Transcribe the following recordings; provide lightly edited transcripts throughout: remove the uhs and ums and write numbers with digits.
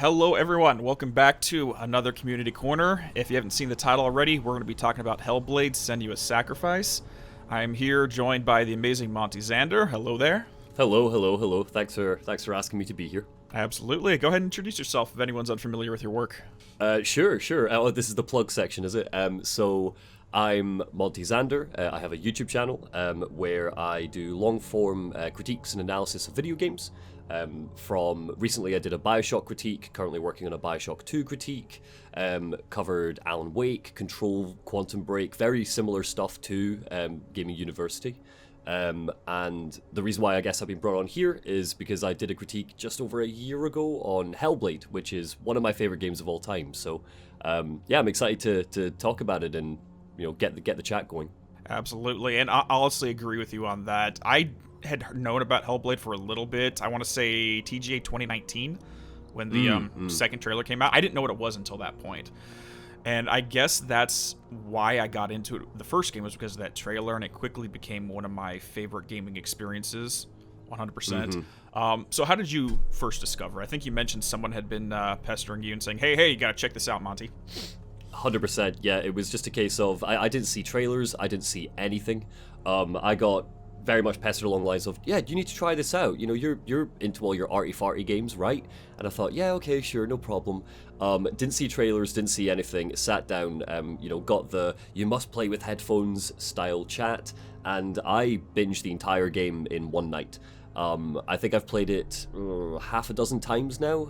Hello everyone, welcome back to another Community Corner. If you haven't seen the title already, we're going to be talking about Hellblade, Senua's Sacrifice. I am here joined by the amazing Monty Zander. Hello there. Hello. Thanks for asking me to be here. Absolutely. Go ahead and introduce yourself if anyone's unfamiliar with your work. Sure. Oh, this is the plug section, is it? So I'm Monty Zander. I have a YouTube channel where I do long-form critiques and analysis of video games. From recently, I did a Bioshock Critique. Currently working on a Bioshock2 Critique. Covered Alan Wake, Control, Quantum Break, very similar stuff to Gaming University. And the reason why I guess I've been brought on here is because I did a critique just over a year ago on Hellblade, which is one of my favorite games of all time. So, I'm excited to talk about it and get the chat going. Absolutely, and I honestly agree with you on that. I had known about Hellblade for a little bit. I want to say TGA 2019 when the second trailer came out. I didn't know what it was until that point. And I guess that's why I got into it. The first game was because of that trailer, and it quickly became one of my favorite gaming experiences, 100%. So how did you first discover? I think you mentioned someone had been pestering you and saying, hey, you gotta check this out, Monty. 100%, yeah. It was just a case of, I didn't see trailers, I didn't see anything. I got very much pestered along the lines of, you need to try this out. You're into all your arty-farty games, right? And I thought, yeah, okay, sure, no problem. Didn't see trailers, didn't see anything. Sat down, got the you must play with headphones style chat, and I binged the entire game in one night. I think I've played it half a dozen times now.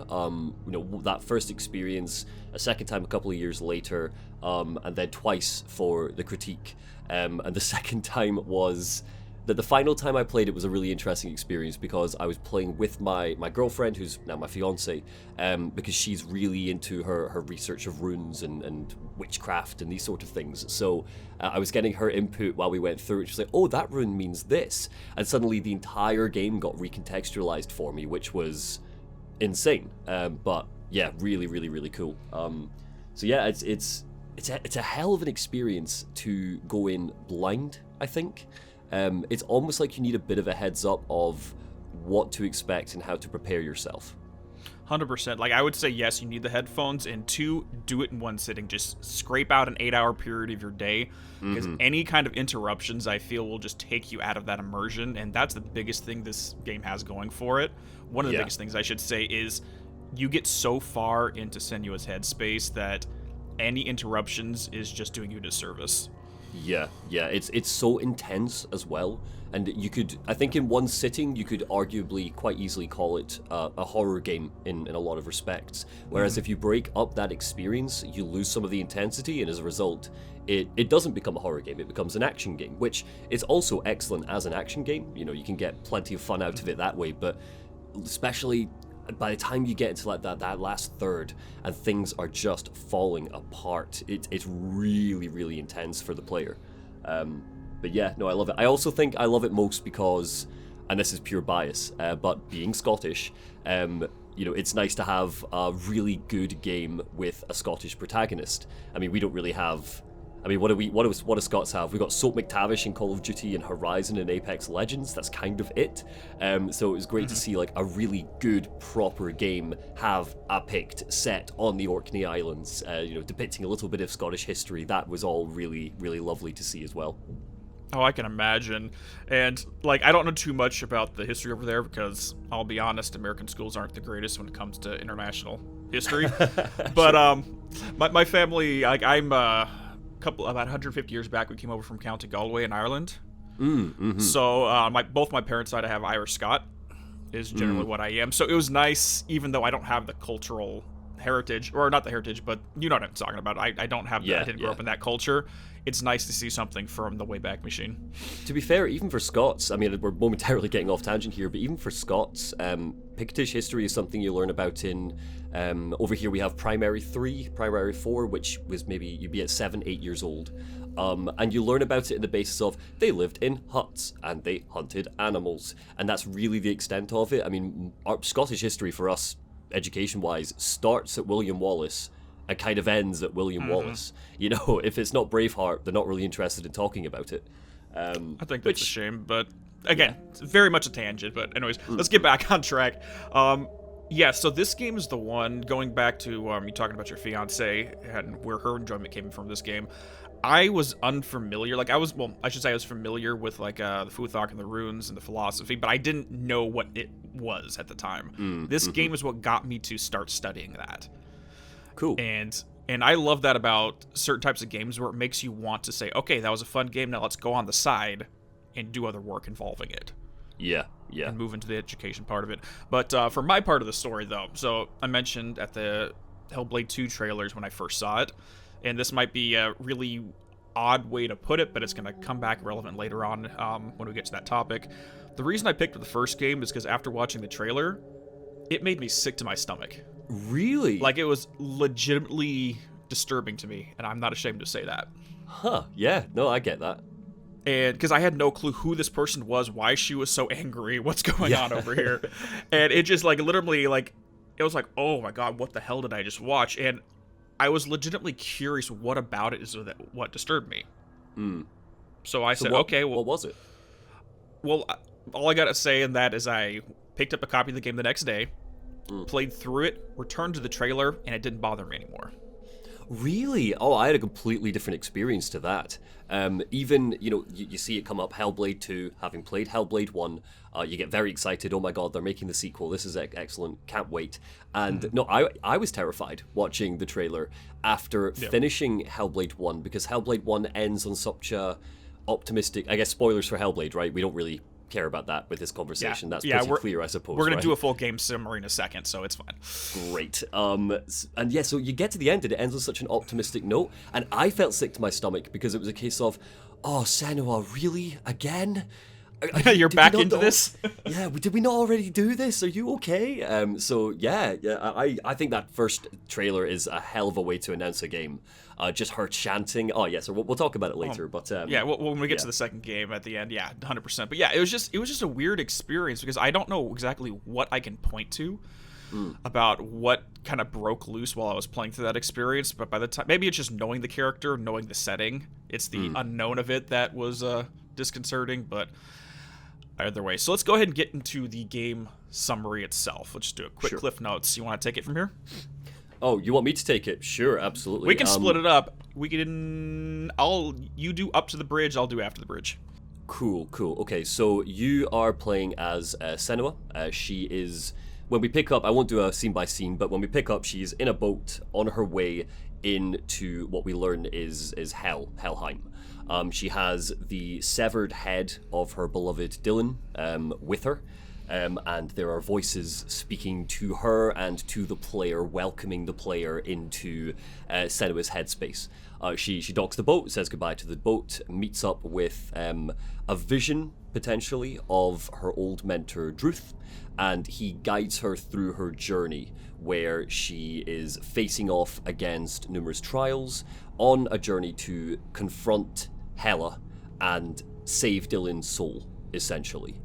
That first experience, a second time a couple of years later, and then twice for the critique. And the second time was that the final time I played it was a really interesting experience because I was playing with my girlfriend, who's now my fiance, because she's really into her research of runes and witchcraft and these sort of things. So I was getting her input while we went through it. She was like, oh, that rune means this. And suddenly the entire game got recontextualized for me, which was insane. But yeah, really, really, really cool. It's a hell of an experience to go in blind, I think. It's almost like you need a bit of a heads up of what to expect and how to prepare yourself. 100%. Like, I would say, yes, you need the headphones, and two, do it in one sitting. Just scrape out an 8-hour period of your day, because any kind of interruptions, I feel, will just take you out of that immersion, and that's the biggest thing this game has going for it. One of the biggest things, I should say, is you get so far into Senua's headspace that any interruptions is just doing you a disservice. Yeah, it's so intense as well, and I think in one sitting, you could arguably quite easily call it a horror game in a lot of respects, whereas if you break up that experience, you lose some of the intensity, and as a result, it doesn't become a horror game, it becomes an action game, which is also excellent as an action game. You can get plenty of fun out of it that way, but especially by the time you get into like that last third and things are just falling apart, it's really, really intense for the player. But yeah, no, I love it. I also think I love it most because, and this is pure bias, but being Scottish, it's nice to have a really good game with a Scottish protagonist. I mean, we don't really have. I mean, what do Scots have? We've got Soap McTavish in Call of Duty and Horizon and Apex Legends. That's kind of it. So it was great to see like a really good, proper game have a Pict set on the Orkney Islands, depicting a little bit of Scottish history. That was all really, really lovely to see as well. Oh, I can imagine. And, like, I don't know too much about the history over there because, I'll be honest, American schools aren't the greatest when it comes to international history. But, my family, like, I'm, about 150 years back, we came over from County Galway in Ireland. So both my parents' side, I have Irish Scot, is generally what I am. So it was nice, even though I don't have the cultural heritage, or not the heritage, but you know what I'm talking about. I don't have that. I didn't grow up in that culture. It's nice to see something from the Wayback Machine. To be fair, even for Scots, I mean, we're momentarily getting off tangent here, but even for Scots, Pictish history is something you learn about in, over here we have Primary 3, Primary 4, which was maybe you'd be at 7-8 years old. And you learn about it in the basis of they lived in huts and they hunted animals. And that's really the extent of it. I mean, our Scottish history for us, education-wise, starts at William Wallace and kind of ends at William Wallace. If it's not Braveheart, they're not really interested in talking about it. I think that's a shame, but again, it's very much a tangent. But anyways, let's get back on track. Yeah, so this game is the one, going back to you talking about your fiance and where her enjoyment came from this game. I was unfamiliar, like I should say I was familiar with like the Futhok and the runes and the philosophy, but I didn't know what it was at the time. This game is what got me to start studying that. Cool. And I love that about certain types of games where it makes you want to say, okay, that was a fun game, now let's go on the side and do other work involving it. Yeah. And move into the education part of it. But for my part of the story, though, so I mentioned at the Hellblade2 trailers when I first saw it, and this might be a really odd way to put it, but it's going to come back relevant later on when we get to that topic. The reason I picked the first game is because after watching the trailer, it made me sick to my stomach. Really? Like, it was legitimately disturbing to me, and I'm not ashamed to say that. Huh, yeah, no, I get that. And because I had no clue who this person was, why she was so angry, what's going on over here. And it just, like, literally, like, it was like, oh my god, what the hell did I just watch? And I was legitimately curious what about it is what disturbed me. So I said, okay, well... What was it? Well, all I gotta say in that is I picked up a copy of the game the next day, played through it, returned to the trailer, and it didn't bother me anymore. Really? Oh, I had a completely different experience to that. Even, you see it come up, Hellblade 2, having played Hellblade 1, you get very excited, oh my god, they're making the sequel, this is excellent, can't wait. And no, I was terrified watching the trailer after finishing Hellblade 1, because Hellblade 1 ends on such a optimistic, I guess spoilers for Hellblade, right? We don't really care about that with this conversation. That's pretty clear, I suppose. We're going to do a full game summary in a second, so it's fine. Great. And yeah, so you get to the end and it ends on such an optimistic note, and I felt sick to my stomach because it was a case of, oh, Senua, really? Again? You're back into this? Yeah, did we not already do this? Are you okay? So yeah, I think that first trailer is a hell of a way to announce a game. Just her chanting. Oh yeah, so we'll talk about it later. But yeah, when we get to the second game at the end, yeah, 100%. But yeah, it was just a weird experience because I don't know exactly what I can point to about what kind of broke loose while I was playing through that experience. But by the time, maybe it's just knowing the character, knowing the setting. It's the unknown of it that was disconcerting, but. Either way, so let's go ahead and get into the game summary itself. Let's just do a quick cliff notes. You want to take it from here? Oh, you want me to take it? Sure, absolutely. We can split it up. You do up to the bridge, I'll do after the bridge. Cool. Okay, so you are playing as Senua. She is, when we pick up, I won't do a scene by scene, but when we pick up, she's in a boat on her way into what we learn is Helheim. She has the severed head of her beloved Dylan with her, and there are voices speaking to her and to the player, welcoming the player into Senua's headspace. She docks the boat, says goodbye to the boat, meets up with a vision, potentially, of her old mentor, Druth, and he guides her through her journey, where she is facing off against numerous trials, on a journey to confront Hela and save Dylan's soul, essentially.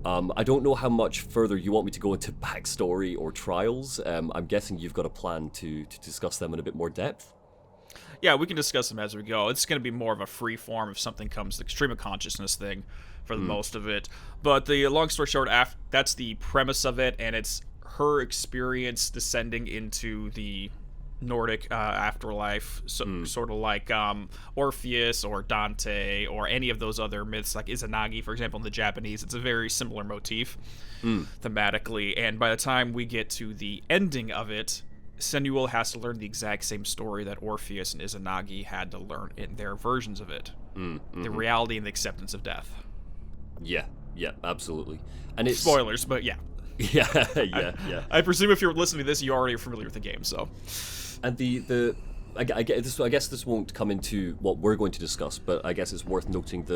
I don't know how much further you want me to go into backstory or trials. I'm guessing you've got a plan to discuss them in a bit more depth. Yeah, we can discuss them as we go. It's going to be more of a free form if something comes, the stream of consciousness thing for the most of it. But the long story short, that's the premise of it, and it's her experience descending into the Nordic afterlife, sort of like Orpheus or Dante or any of those other myths, like Izanagi, for example, in the Japanese. It's a very similar motif thematically, and by the time we get to the ending of it, Senua has to learn the exact same story that Orpheus and Izanagi had to learn in their versions of it. The reality and the acceptance of death. Yeah, absolutely. And it's spoilers, but yeah. Yeah. I presume if you're listening to this, you already are familiar with the game, so. And I guess this won't come into what we're going to discuss, but I guess it's worth noting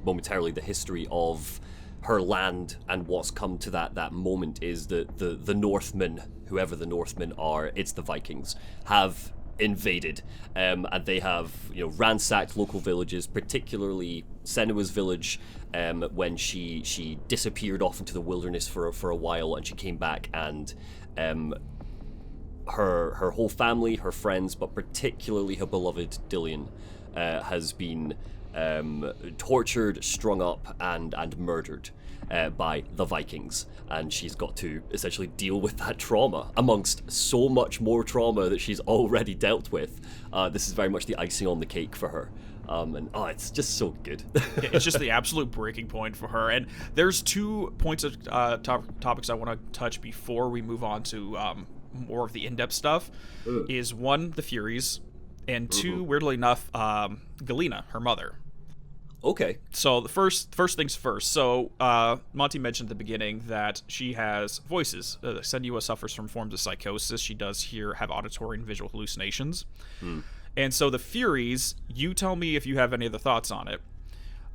momentarily the history of her land and what's come to that moment is that the Northmen, whoever the Northmen are, it's the Vikings, have invaded, and they have ransacked local villages, particularly Senua's village, when she disappeared off into the wilderness for a while, and she came back, and her whole family, her friends, but particularly her beloved Dillion, has been tortured, strung up, and murdered by the Vikings. And she's got to essentially deal with that trauma amongst so much more trauma that she's already dealt with. This is very much the icing on the cake for her. It's just so good. It's just the absolute breaking point for her. And there's 2 points of topics I want to touch before we move on to more of the in-depth stuff. Is 1, the Furies, and 2, weirdly enough, Galena, her mother. Okay. So the first things first. So Monty mentioned at the beginning that she has voices. Senua suffers from forms of psychosis. She does have auditory and visual hallucinations. And so the Furies, you tell me if you have any other thoughts on it.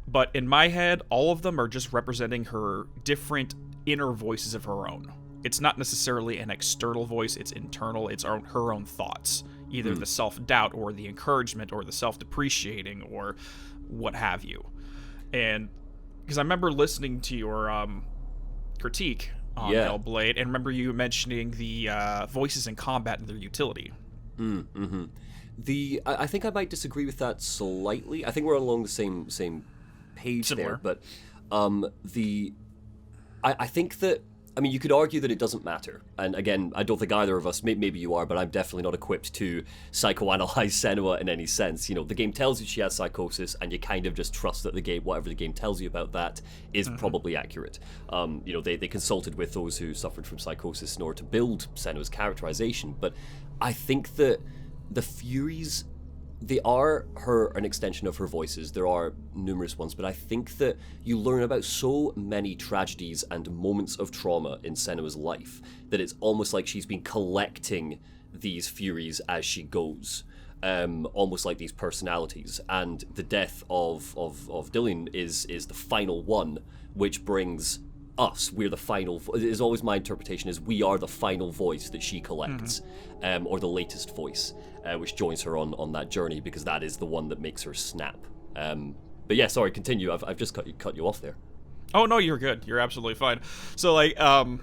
But in my head, all of them are just representing her different inner voices of her own. It's not necessarily an external voice. It's internal. It's her own thoughts. Either the self-doubt or the encouragement or the self-depreciating or what have you. And because I remember listening to your critique on Hellblade, and remember you mentioning the voices in combat and their utility. I think I might disagree with that slightly. I think we're along the same page Similar. there, but I think that, I mean, you could argue that it doesn't matter. And again, I don't think either of us, maybe you are, but I'm definitely not equipped to psychoanalyze Senua in any sense. You know, the game tells you she has psychosis, and you kind of just trust that whatever the game tells you about that is probably accurate. You know, they consulted with those who suffered from psychosis in order to build Senua's characterization, but I think that the Furies, they are an extension of her voices. There are numerous ones, but I think that you learn about so many tragedies and moments of trauma in Senua's life that it's almost like she's been collecting these Furies as she goes, almost like these personalities. And the death of Dillian is the final one, which brings us. We're the final. Is always my interpretation is we are the final voice that she collects, or the latest voice, which joins her on that journey, because that is the one that makes her snap. But yeah, sorry, continue. I've just cut you off there. Oh no, you're good. You're absolutely fine. So like, I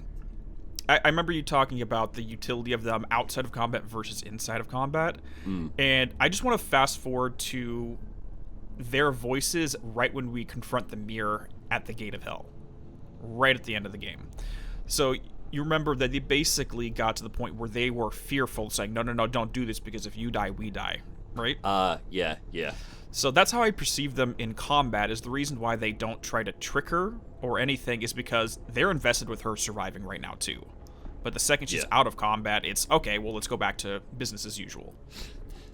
remember you talking about the utility of them outside of combat versus inside of combat, and I just want to fast forward to their voices right when we confront the mirror at the Gate of Hell. Right at the end of the game. So you remember that they basically got to the point where they were fearful, saying, no, don't do this, because if you die, we die, right? Yeah. So that's how I perceive them in combat, is the reason why they don't try to trick her or anything is because they're invested with her surviving right now, too. But the second she's out of combat, it's, okay, well, let's go back to business as usual.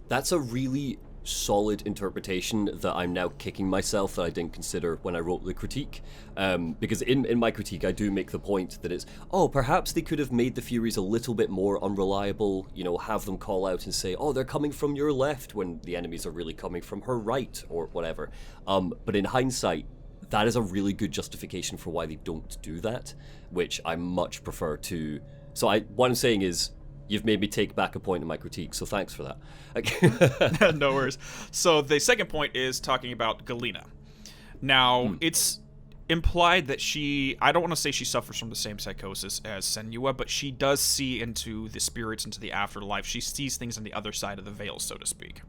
That's a really solid interpretation that I'm now kicking myself that I didn't consider when I wrote the critique, because in my critique I do make the point that it's, perhaps they could have made the Furies a little bit more unreliable, you know, have them call out and say, they're coming from your left, when the enemies are really coming from her right, or whatever. But in hindsight, that is a really good justification for why they don't do that, which I much prefer to. So what I'm saying is, you've made me take back a point in my critique, so thanks for that. No worries. So the second point is talking about Galena. Now, it's implied that I don't want to say she suffers from the same psychosis as Senua, but she does see into the spirits, into the afterlife. She sees things on the other side of the veil, so to speak.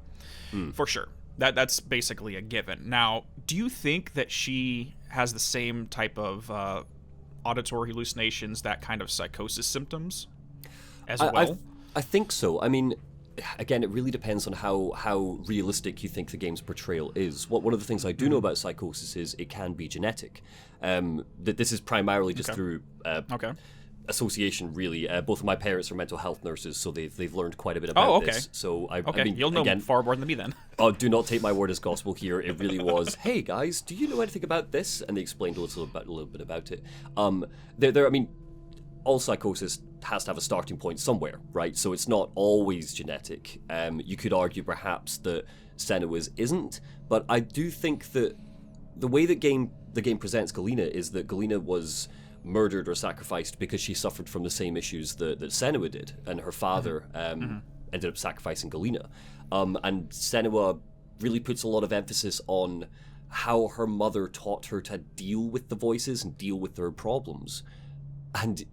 For sure. That's basically a given. Now, do you think that she has the same type of auditory hallucinations, that kind of psychosis symptoms? As well? I think so. I mean, again, it really depends on how realistic you think the game's portrayal is. One of the things I do know about psychosis is it can be genetic. That this is primarily just through association, really. Both of my parents are mental health nurses, so they've learned quite a bit about this. So I mean, you'll know far more than me then. Do not take my word as gospel here. It really was, hey guys, do you know anything about this? And they explained a little bit about it. I mean, all psychosis has to have a starting point somewhere, right? So it's not always genetic. You could argue perhaps that Senua's isn't, but I do think that the way that the game presents Galena is that Galena was murdered or sacrificed because she suffered from the same issues that Senua did, and her father ended up sacrificing Galena. And Senua really puts a lot of emphasis on how her mother taught her to deal with the voices and deal with their problems. And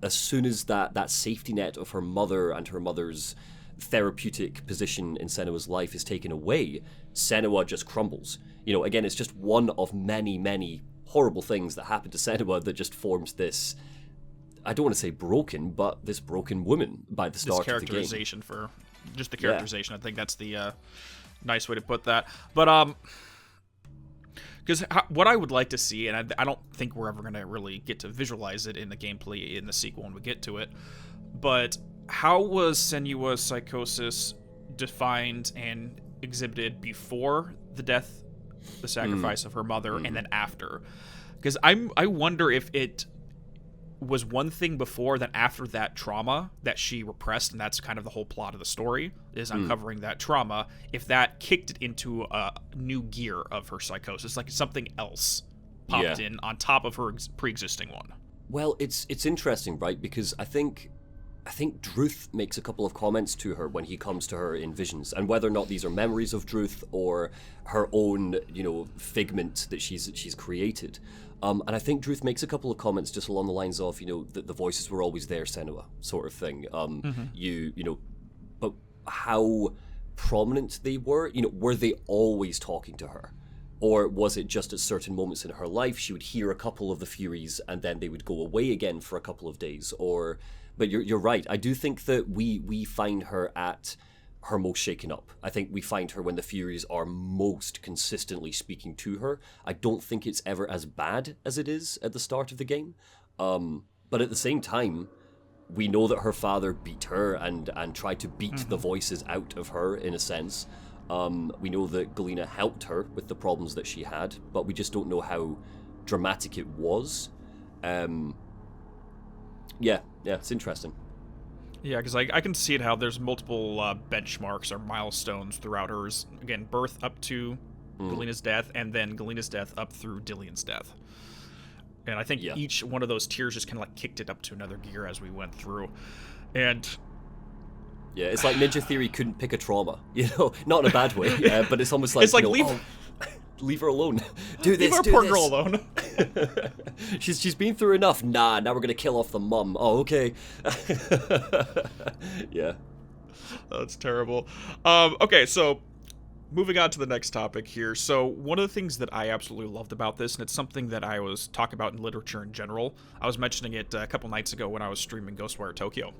as soon as that safety net of her mother and her mother's therapeutic position in Senua's life is taken away, Senua just crumbles. You know, again, it's just one of many, many horrible things that happen to Senua that just forms this, I don't want to say broken, but this broken woman by the start of the game. This characterization for just the characterization. I think that's the nice way to put that. But because what I would like to see, and I don't think we're ever going to really get to visualize it in the gameplay in the sequel when we get to it, but how was Senua's psychosis defined and exhibited before the death, the sacrifice of her mother, and then after? Because I wonder if it was one thing before, then after that trauma that she repressed, and that's kind of the whole plot of the story, is uncovering that trauma, if that kicked it into a new gear of her psychosis, like something else popped in on top of her pre-existing one. Well, it's interesting, right? Because I think Druth makes a couple of comments to her when he comes to her in visions, and whether or not these are memories of Druth or her own, you know, figment that she's created. And I think Druth makes a couple of comments just along the lines of, you know, that the voices were always there, Senua, sort of thing. You know, but how prominent they were, you know, were they always talking to her? Or was it just at certain moments in her life she would hear a couple of the Furies and then they would go away again for a couple of days? But you're right. I do think that we find her at her most shaken up. I think we find her when the Furies are most consistently speaking to her. I don't think it's ever as bad as it is at the start of the game. But at the same time, we know that her father beat her and tried to beat the voices out of her, in a sense. We know that Galena helped her with the problems that she had, but we just don't know how dramatic it was. Yeah, it's interesting. Yeah, because I can see it how there's multiple benchmarks or milestones throughout hers. Again, birth up to Galena's death, and then Galena's death up through Dillian's death. And I think each one of those tiers just kind of like kicked it up to another gear as we went through. And yeah, it's like Ninja Theory couldn't pick a trauma, you know, not in a bad way, but it's almost like, it's like, you know, leave her alone. Do this. Leave our poor girl alone. She's been through enough. Now we're gonna kill off the mum. Oh, okay. Yeah. That's terrible. Okay, so moving on to the next topic here. So one of the things that I absolutely loved about this, and it's something that I was talking about in literature in general, I was mentioning it a couple nights ago when I was streaming Ghostwire Tokyo,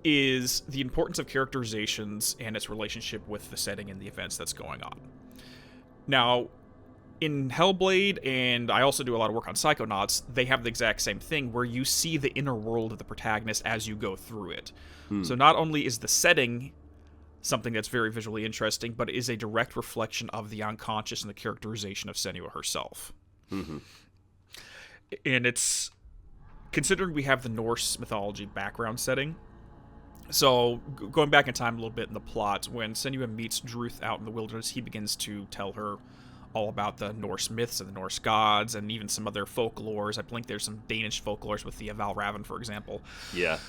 is the importance of characterizations and its relationship with the setting and the events that's going on. Now, in Hellblade, and I also do a lot of work on Psychonauts, they have the exact same thing where you see the inner world of the protagonist as you go through it. So not only is the setting something that's very visually interesting, but it is a direct reflection of the unconscious and the characterization of Senua herself. And it's, considering we have the Norse mythology background setting, so going back in time a little bit in the plot, when Senua meets Druth out in the wilderness, he begins to tell her all about the Norse myths and the Norse gods, and even some other folklores. I think there's some Danish folklores with the Valravn, for example. Yeah.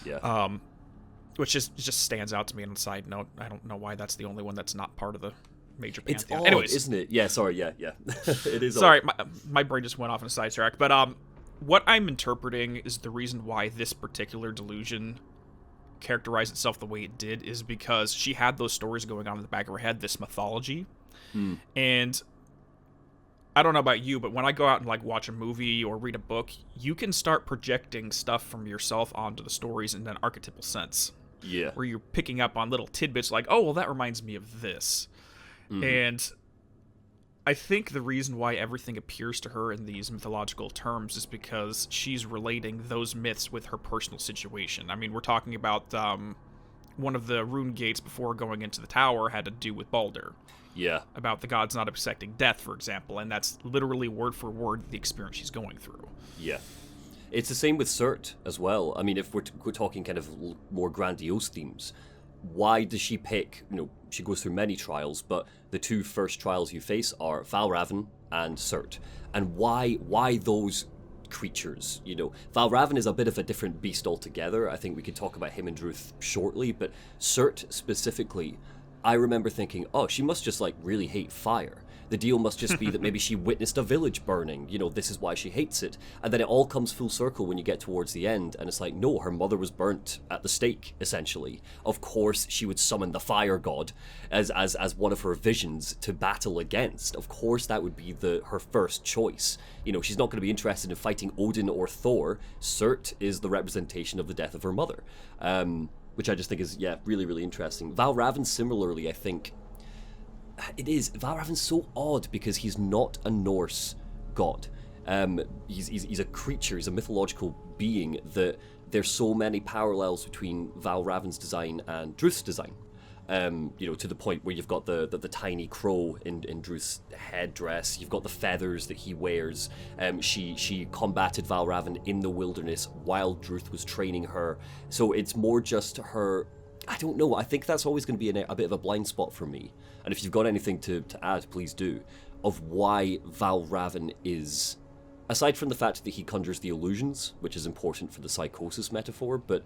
Which just stands out to me. On a side note, I don't know why that's the only one that's not part of the major pantheon. It's odd, anyways, isn't it? Yeah, sorry, yeah. It is sorry, odd. my brain just went off on a sidetrack. But what I'm interpreting is the reason why this particular delusion characterized itself the way it did is because she had those stories going on in the back of her head, this mythology. And I don't know about you, but when I go out and like watch a movie or read a book, you can start projecting stuff from yourself onto the stories in an archetypal sense. Yeah. Where you're picking up on little tidbits like, oh, well, that reminds me of this. And I think the reason why everything appears to her in these mythological terms is because she's relating those myths with her personal situation. I mean, we're talking about one of the rune gates before going into the tower had to do with Baldur. Yeah. About the gods not accepting death, for example, and that's literally word for word the experience she's going through. Yeah. It's the same with Cert as well. I mean, if we're talking kind of more grandiose themes, why does she pick, you know, she goes through many trials, but the two first trials you face are Valravn and Cert. And why those creatures, you know? Valravn is a bit of a different beast altogether. I think we could talk about him and Druth shortly, but Cert specifically, I remember thinking, oh, she must just like really hate fire. The deal must just be that maybe she witnessed a village burning. You know, this is why she hates it. And then it all comes full circle when you get towards the end, and it's like, no, her mother was burnt at the stake, essentially. Of course, she would summon the fire god as one of her visions to battle against. Of course, that would be her first choice. You know, she's not going to be interested in fighting Odin or Thor. Surt is the representation of the death of her mother. Which I just think is, really, really interesting. Valravn, similarly, I think, it is. Valravn's so odd because he's not a Norse god. He's a creature, he's a mythological being that there's so many parallels between Valravn's design and Druth's design. You know, to the point where you've got the tiny crow in Druth's headdress, you've got the feathers that he wears. She combated Valravn in the wilderness while Druth was training her. So it's more just her. I don't know. I think that's always going to be a bit of a blind spot for me. And if you've got anything to add, please do. Of why Valravn is, aside from the fact that he conjures the illusions, which is important for the psychosis metaphor, but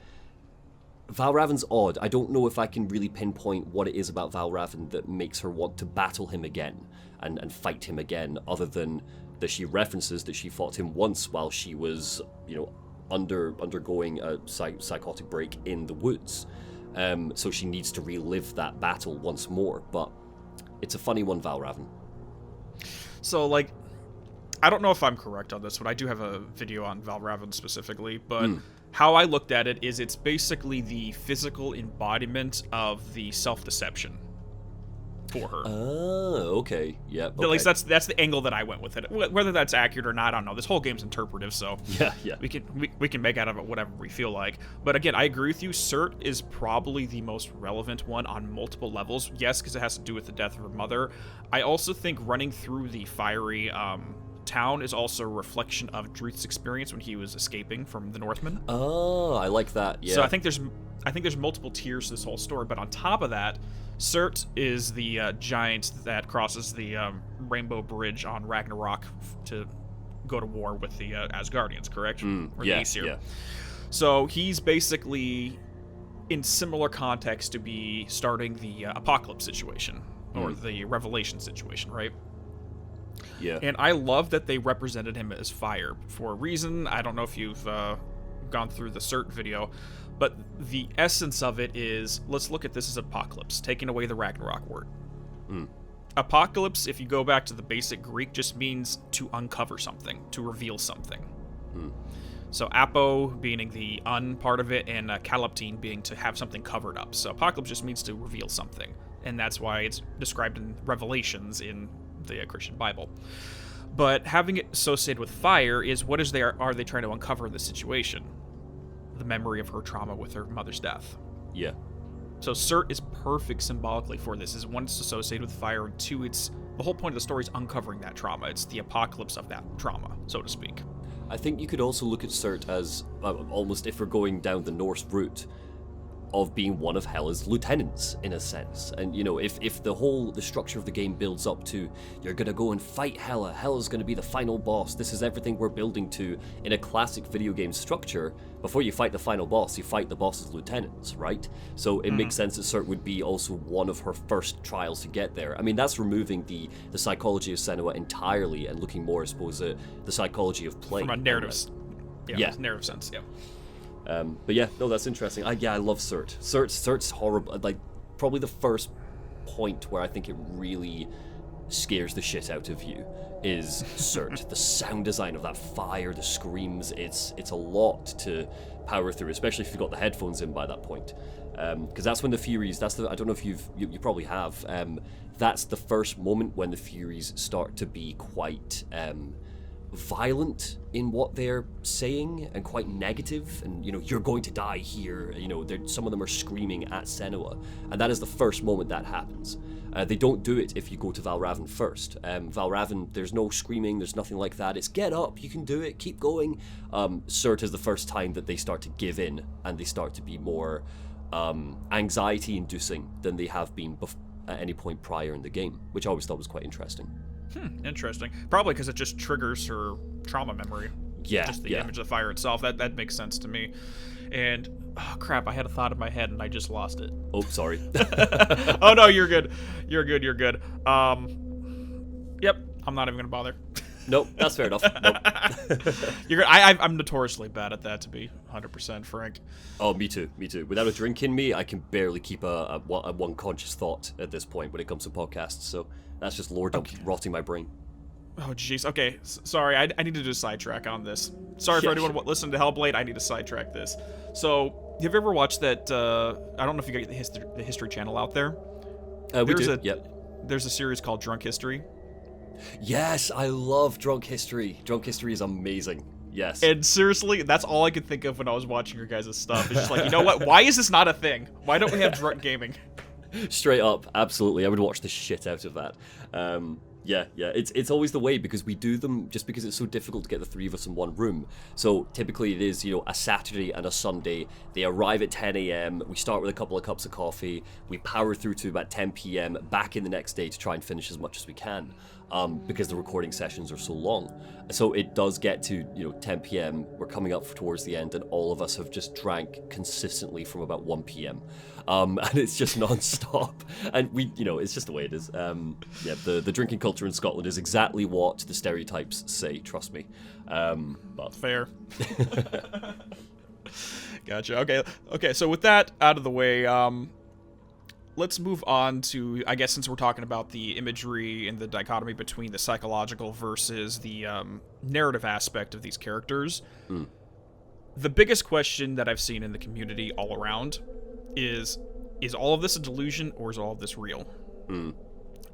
Valravn's odd. I don't know if I can really pinpoint what it is about Valravn that makes her want to battle him again and fight him again, other than that she references that she fought him once while she was, you know, undergoing a psychotic break in the woods. So she needs to relive that battle once more. But it's a funny one, Valravn. So, like, I don't know if I'm correct on this one. I do have a video on Valravn specifically, but how I looked at it is it's basically the physical embodiment of the self-deception for her. Oh, okay. Yeah. Okay. At least that's the angle that I went with it. Whether that's accurate or not, I don't know. This whole game's interpretive, so yeah. We can make out of it whatever we feel like. But again, I agree with you. Surt is probably the most relevant one on multiple levels. Yes, because it has to do with the death of her mother. I also think running through the fiery town is also a reflection of Druth's experience when he was escaping from the Northmen. Oh, I like that. Yeah. So I think there's multiple tiers to this whole story, but on top of that, Surt is the giant that crosses the Rainbow Bridge on Ragnarok to go to war with the Asgardians, correct? Or the Aesir. Yeah. So he's basically in similar context to be starting the apocalypse situation or the revelation situation, right? Yeah. And I love that they represented him as fire for a reason. I don't know if you've gone through the Surt video, but the essence of it is, let's look at this as apocalypse, taking away the Ragnarok word. Apocalypse, if you go back to the basic Greek, just means to uncover something, to reveal something. So apo being the un part of it, and kalaptine being to have something covered up. So apocalypse just means to reveal something, and that's why it's described in Revelations in the Christian Bible. But having it associated with fire is, what is are they trying to uncover in this situation? The memory of her trauma with her mother's death. Yeah. So Surt is perfect symbolically for this. Is one, it's associated with fire, and two, it's the whole point of the story is uncovering that trauma. It's the apocalypse of that trauma, so to speak. I think you could also look at Surt as almost, if we're going down the Norse route, of being one of Hela's lieutenants, in a sense. And, you know, if the structure of the game builds up to, you're gonna go and fight Hela's gonna be the final boss, this is everything we're building to, in a classic video game structure, before you fight the final boss, you fight the boss's lieutenants, right? So it makes sense that Surt would be also one of her first trials to get there. I mean, that's removing the psychology of Senua entirely and looking more, I suppose, at the psychology of play. From a narrative, narrative sense, yeah. But yeah, no, that's interesting. I love Surt. Surt's horrible. Like, probably the first point where I think it really scares the shit out of you is Surt. The sound design of that fire, the screams, it's a lot to power through, especially if you've got the headphones in by that point. Because that's when the Furies, I don't know if you probably have, that's the first moment when the Furies start to be quite violent in what they're saying and quite negative, and, you know, you're going to die here, you know, some of them are screaming at Senua, and that is the first moment that happens. They don't do it if you go to Valravn first. Valravn, there's no screaming, there's nothing like that. It's get up, you can do it, keep going. Surt is the first time that they start to give in and they start to be more anxiety inducing than they have been at any point prior in the game, which I always thought was quite interesting. Interesting. Probably because it just triggers her trauma memory. Yeah. Just the image of the fire itself. That makes sense to me. And, oh crap, I had a thought in my head and I just lost it. Oh, sorry. Oh no, you're good. You're good. Yep, I'm not even gonna bother. Nope, that's fair enough. Nope. I'm notoriously bad at that, to be 100% frank. Oh, me too. Without a drink in me, I can barely keep a one conscious thought at this point when it comes to podcasts. So that's just lore dump rotting my brain. Oh, jeez. Okay, sorry. I need to do a sidetrack on this. Sorry for anyone listening to Hellblade. I need to sidetrack this. So, have you ever watched that? I don't know if you got the History Channel out there. We do. Yep. There's a series called Drunk History. Yes, I love Drunk History. Drunk History is amazing. Yes. And seriously, that's all I could think of when I was watching your guys' stuff. It's just like, you know what? Why is this not a thing? Why don't we have drunk gaming? Straight up, absolutely. I would watch the shit out of that. Yeah, it's always the way because we do them just because it's so difficult to get the three of us in one room. So typically it is, a Saturday and a Sunday. They arrive at 10 a.m. We start with a couple of cups of coffee. We power through to about 10 p.m. back in the next day to try and finish as much as we can. Because the recording sessions are so long. So it does get to, 10 p.m. We're coming up towards the end and all of us have just drank consistently from about 1 p.m. And it's just non-stop. And it's just the way it is. The drinking culture in Scotland is exactly what the stereotypes say, trust me. But fair. Gotcha. Okay, so with that out of the way, let's move on to, I guess, since we're talking about the imagery and the dichotomy between the psychological versus the narrative aspect of these characters. The biggest question that I've seen in the community all around is all of this a delusion or is all of this real?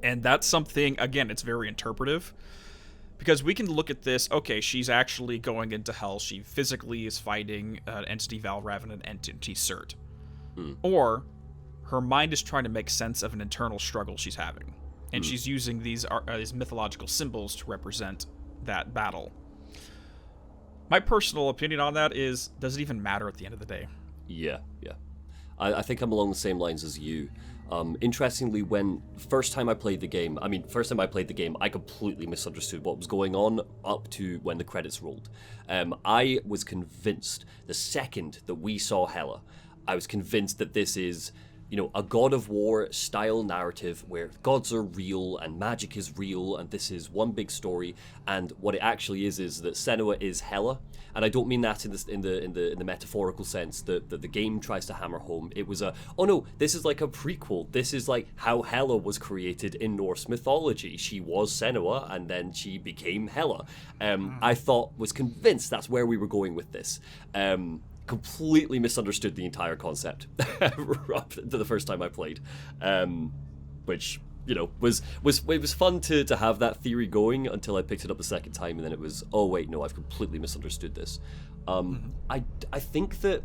And that's something, again, it's very interpretive. Because we can look at this, okay, she's actually going into hell. She physically is fighting an entity Valrav and an entity Cert. Or her mind is trying to make sense of an internal struggle she's having. And she's using these mythological symbols to represent that battle. My personal opinion on that is, does it even matter at the end of the day? Yeah. I think I'm along the same lines as you. Interestingly, first time I played the game, I completely misunderstood what was going on up to when the credits rolled. I was convinced, the second that we saw Hela, I was convinced that this is, a God of War style narrative where gods are real and magic is real and this is one big story. And what it actually is that Senua is Hela. And I don't mean that in the metaphorical sense that the game tries to hammer home. It was this is like a prequel. This is like how Hela was created in Norse mythology. She was Senua and then she became Hela. Was convinced that's where we were going with this. Completely misunderstood the entire concept up to the first time I played, which was fun to have that theory going until I picked it up the second time, and then it was, oh wait, no, I've completely misunderstood this. I think that,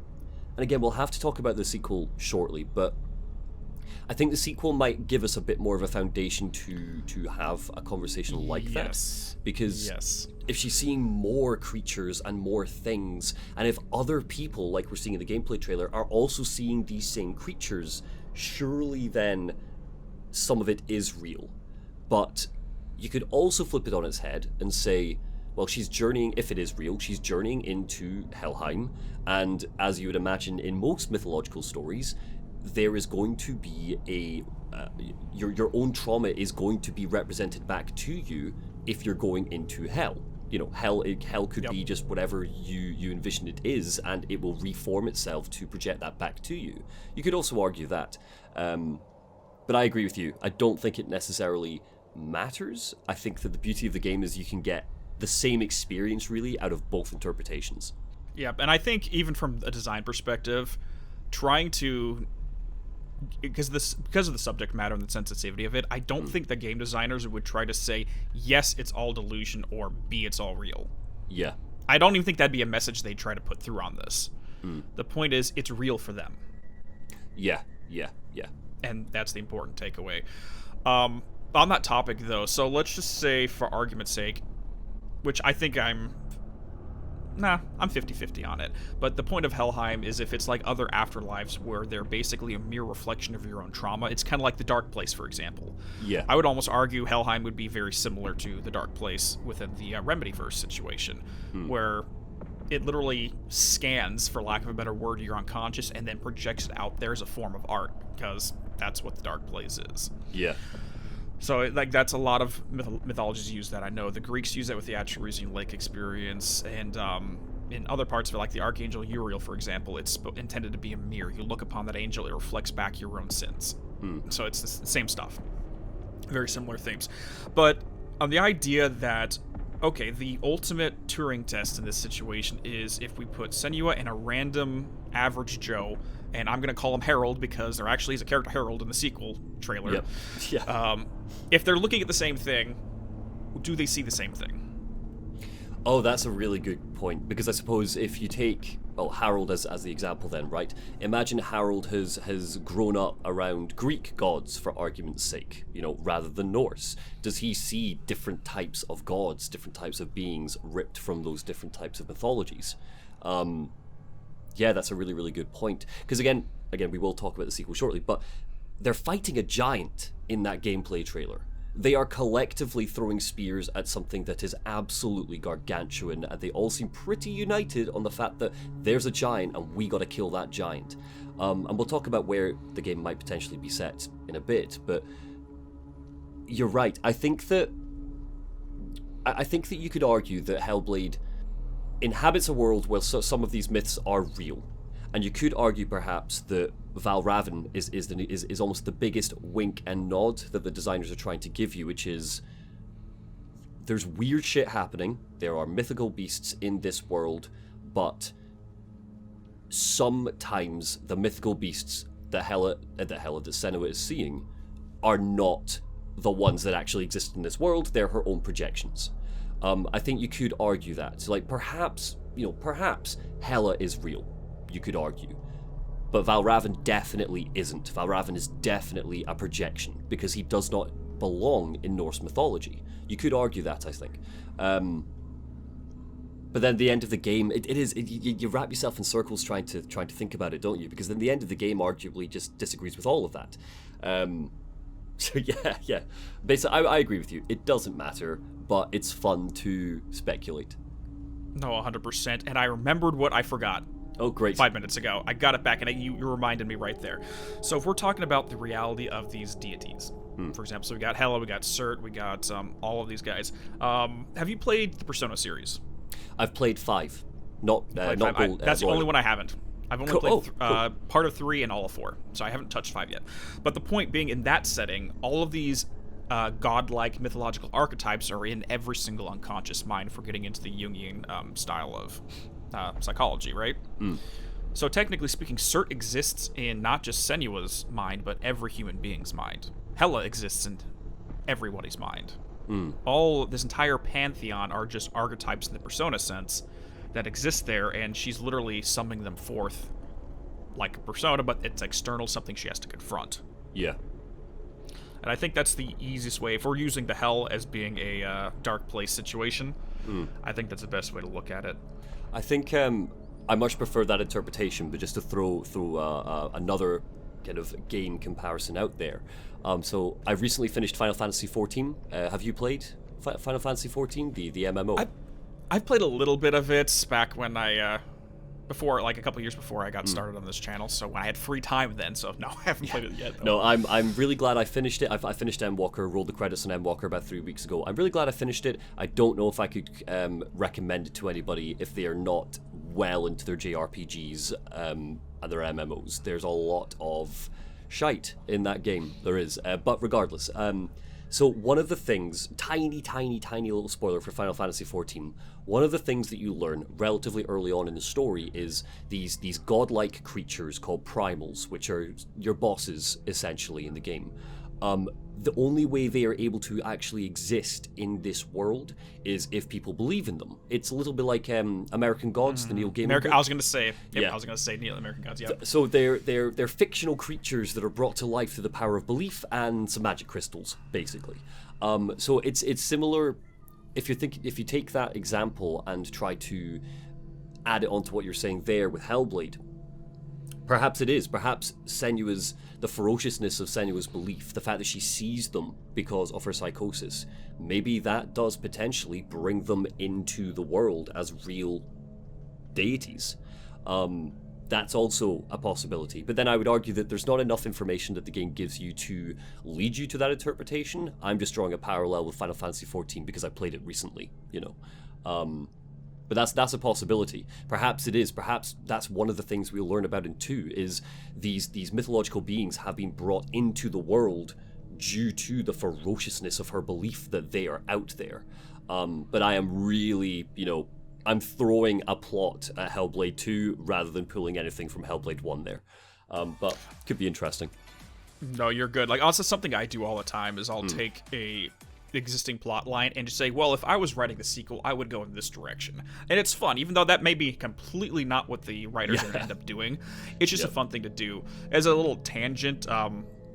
and again, we'll have to talk about the sequel shortly, but I think the sequel might give us a bit more of a foundation to have a conversation like that. Because if she's seeing more creatures and more things, and if other people, like we're seeing in the gameplay trailer, are also seeing these same creatures, surely then some of it is real. But you could also flip it on its head and say, well, she's journeying, if it is real, she's journeying into Helheim, and as you would imagine in most mythological stories, there is going to be your own trauma is going to be represented back to you if you're going into hell. Hell could be just whatever you envision it is, and it will reform itself to project that back to you. You could also argue that. But I agree with you. I don't think it necessarily matters. I think that the beauty of the game is you can get the same experience, really, out of both interpretations. Yeah, and I think even from a design perspective, trying to... Because of the subject matter and the sensitivity of it, I don't think the game designers would try to say, yes, it's all delusion, or B, it's all real. Yeah. I don't even think that'd be a message they'd try to put through on this. The point is, it's real for them. Yeah. And that's the important takeaway. On that topic, though, so let's just say, for argument's sake, which I think I'm 50-50 on it. But the point of Helheim is if it's like other afterlives where they're basically a mere reflection of your own trauma, it's kind of like the Dark Place, for example. Yeah. I would almost argue Helheim would be very similar to the Dark Place within the Remedyverse situation, where it literally scans, for lack of a better word, your unconscious and then projects it out there as a form of art, because that's what the Dark Place is. Yeah. So like that's a lot of mythologies use that. I know the Greeks use that with the Acherusian Lake experience, and in other parts of it, like the Archangel Uriel, for example, it's intended to be a mirror. You look upon that angel, it reflects back your own sins. So it's the same stuff. Very similar themes. But the idea that, okay, the ultimate Turing test in this situation is if we put Senua and a random average Joe, and I'm going to call him Harold because there actually is a character Harold in the sequel trailer. Yep. Yeah. If they're looking at the same thing, do they see the same thing? Oh, that's a really good point, because I suppose if you take, well, Harold as the example then, right? Imagine Harold has grown up around Greek gods, for argument's sake, you know, rather than Norse. Does he see different types of gods, different types of beings ripped from those different types of mythologies? Yeah, that's a really, really good point. Because again, we will talk about the sequel shortly, but they're fighting a giant in that gameplay trailer. They are collectively throwing spears at something that is absolutely gargantuan, and they all seem pretty united on the fact that there's a giant and we gotta kill that giant. And we'll talk about where the game might potentially be set in a bit, but you're right. I think that you could argue that Hellblade inhabits a world where some of these myths are real. And you could argue perhaps that Valravn is almost the biggest wink and nod that the designers are trying to give you, which is there's weird shit happening, there are mythical beasts in this world, but sometimes the mythical beasts that Senua is seeing are not the ones that actually exist in this world, they're her own projections. I think you could argue that. So like perhaps Hela is real. You could argue. But Valravn definitely isn't. Valravn is definitely a projection, because he does not belong in Norse mythology. You could argue that, I think. But then the end of the game, you wrap yourself in circles trying to think about it, don't you? Because then the end of the game arguably just disagrees with all of that. So yeah. Basically, I agree with you. It doesn't matter, but it's fun to speculate. No, 100%. And I remembered what I forgot. Oh, great. 5 minutes ago. I got it back, and you reminded me right there. So if we're talking about the reality of these deities, for example, so we got Hela, we got Surt, we got all of these guys. Have you played the Persona series? I've played 5. Not Gold. That's the only one I haven't. I've only played cool. part of 3 and all of 4, so I haven't touched 5 yet. But the point being, in that setting, all of these godlike mythological archetypes are in every single unconscious mind, if we're getting into the Jungian style of psychology, right? So technically speaking, Surt exists in not just Senua's mind, but every human being's mind. Hela exists in everybody's mind. All this entire pantheon are just archetypes in the Persona sense that exist there, and she's literally summoning them forth like a persona, but it's external, something she has to confront. Yeah. And I think that's the easiest way. If we're using the Hell as being a dark place situation, I think that's the best way to look at it. I think I much prefer that interpretation, but just to throw another kind of game comparison out there. So I recently finished Final Fantasy XIV. Have you played Final Fantasy XIV, the MMO? I've played a little bit of it back when a couple years before I got started on this channel, so when I had free time then, so no, I haven't played it yet, though. No, I'm really glad I finished it. I finished Endwalker, rolled the credits on Endwalker about 3 weeks ago. I'm really glad I finished it. I don't know if I could recommend it to anybody if they are not well into their JRPGs and their MMOs. There's a lot of shite in that game, there is. But regardless, so one of the things, tiny little spoiler for Final Fantasy XIV, one of the things that you learn relatively early on in the story is these godlike creatures called primals, which are your bosses, essentially, in the game. The only way they are able to actually exist in this world is if people believe in them. It's a little bit like American Gods, the Neil Gaiman book. I was going to say, American Gods, yeah. So they're fictional creatures that are brought to life through the power of belief and some magic crystals, basically. So it's similar. If you take that example and try to add it onto what you're saying there with Hellblade, perhaps it is. Perhaps the ferociousness of Senua's belief, the fact that she sees them because of her psychosis, maybe that does potentially bring them into the world as real deities. That's also a possibility. But then I would argue that there's not enough information that the game gives you to lead you to that interpretation. I'm just drawing a parallel with Final Fantasy XIV because I played it recently, you know. But that's a possibility. Perhaps it is. Perhaps that's one of the things we'll learn about in 2 is these mythological beings have been brought into the world due to the ferociousness of her belief that they are out there. But I am really, I'm throwing a plot at Hellblade 2 rather than pulling anything from Hellblade 1 there. But could be interesting. No, you're good. Like, also something I do all the time is I'll take a existing plot line and just say, well, if I was writing the sequel, I would go in this direction. And it's fun, even though that may be completely not what the writers end up doing. It's just a fun thing to do. As a little tangent,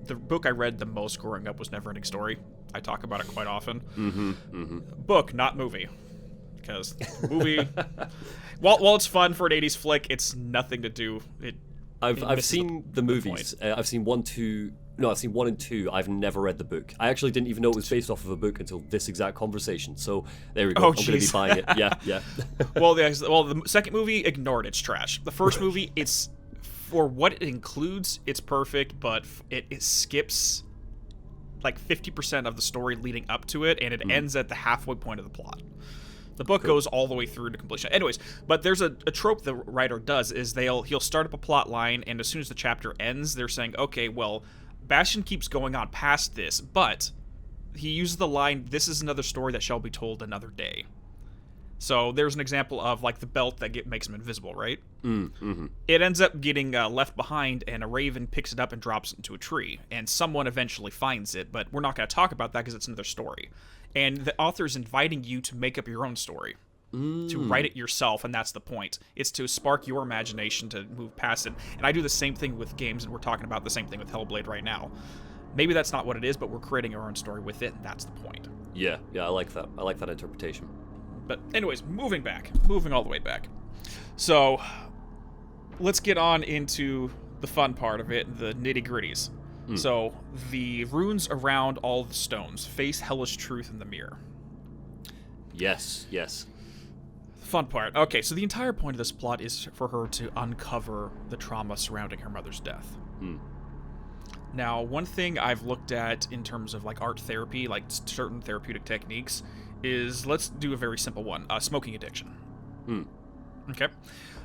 the book I read the most growing up was Neverending Story. I talk about it quite often. Book, not movie. Because movie, while it's fun for an 80s flick, it's nothing to do. I've seen the movies. I've seen 1, 2. No, I've seen 1 and 2. I've never read the book. I actually didn't even know it was based off of a book until this exact conversation. So there we go. I'm going to be buying it. Yeah. Well, the second movie, ignored. It's trash. The first movie, it's for what it includes, it's perfect, but it skips like 50% of the story leading up to it, and it ends at the halfway point of the plot. The book goes all the way through to completion. Anyways, but there's a trope the writer does is he'll start up a plot line, and as soon as the chapter ends, they're saying, okay, well, Bastion keeps going on past this, but he uses the line, this is another story that shall be told another day. So there's an example of, like, the belt that makes him invisible, right? It ends up getting left behind, and a raven picks it up and drops it into a tree, and someone eventually finds it, but we're not going to talk about that because it's another story. And the author's inviting you to make up your own story, to write it yourself, and that's the point. It's to spark your imagination to move past it. And I do the same thing with games, and we're talking about the same thing with Hellblade right now. Maybe that's not what it is, but we're creating our own story with it, and that's the point. Yeah, I like that. I like that interpretation. But anyways, moving all the way back. So let's get on into the fun part of it, the nitty-gritties. So the runes around all the stones face hellish truth in the mirror. Yes. Fun part. Okay, so the entire point of this plot is for her to uncover the trauma surrounding her mother's death. Now, one thing I've looked at in terms of like art therapy, like certain therapeutic techniques, is let's do a very simple one: smoking addiction. Okay.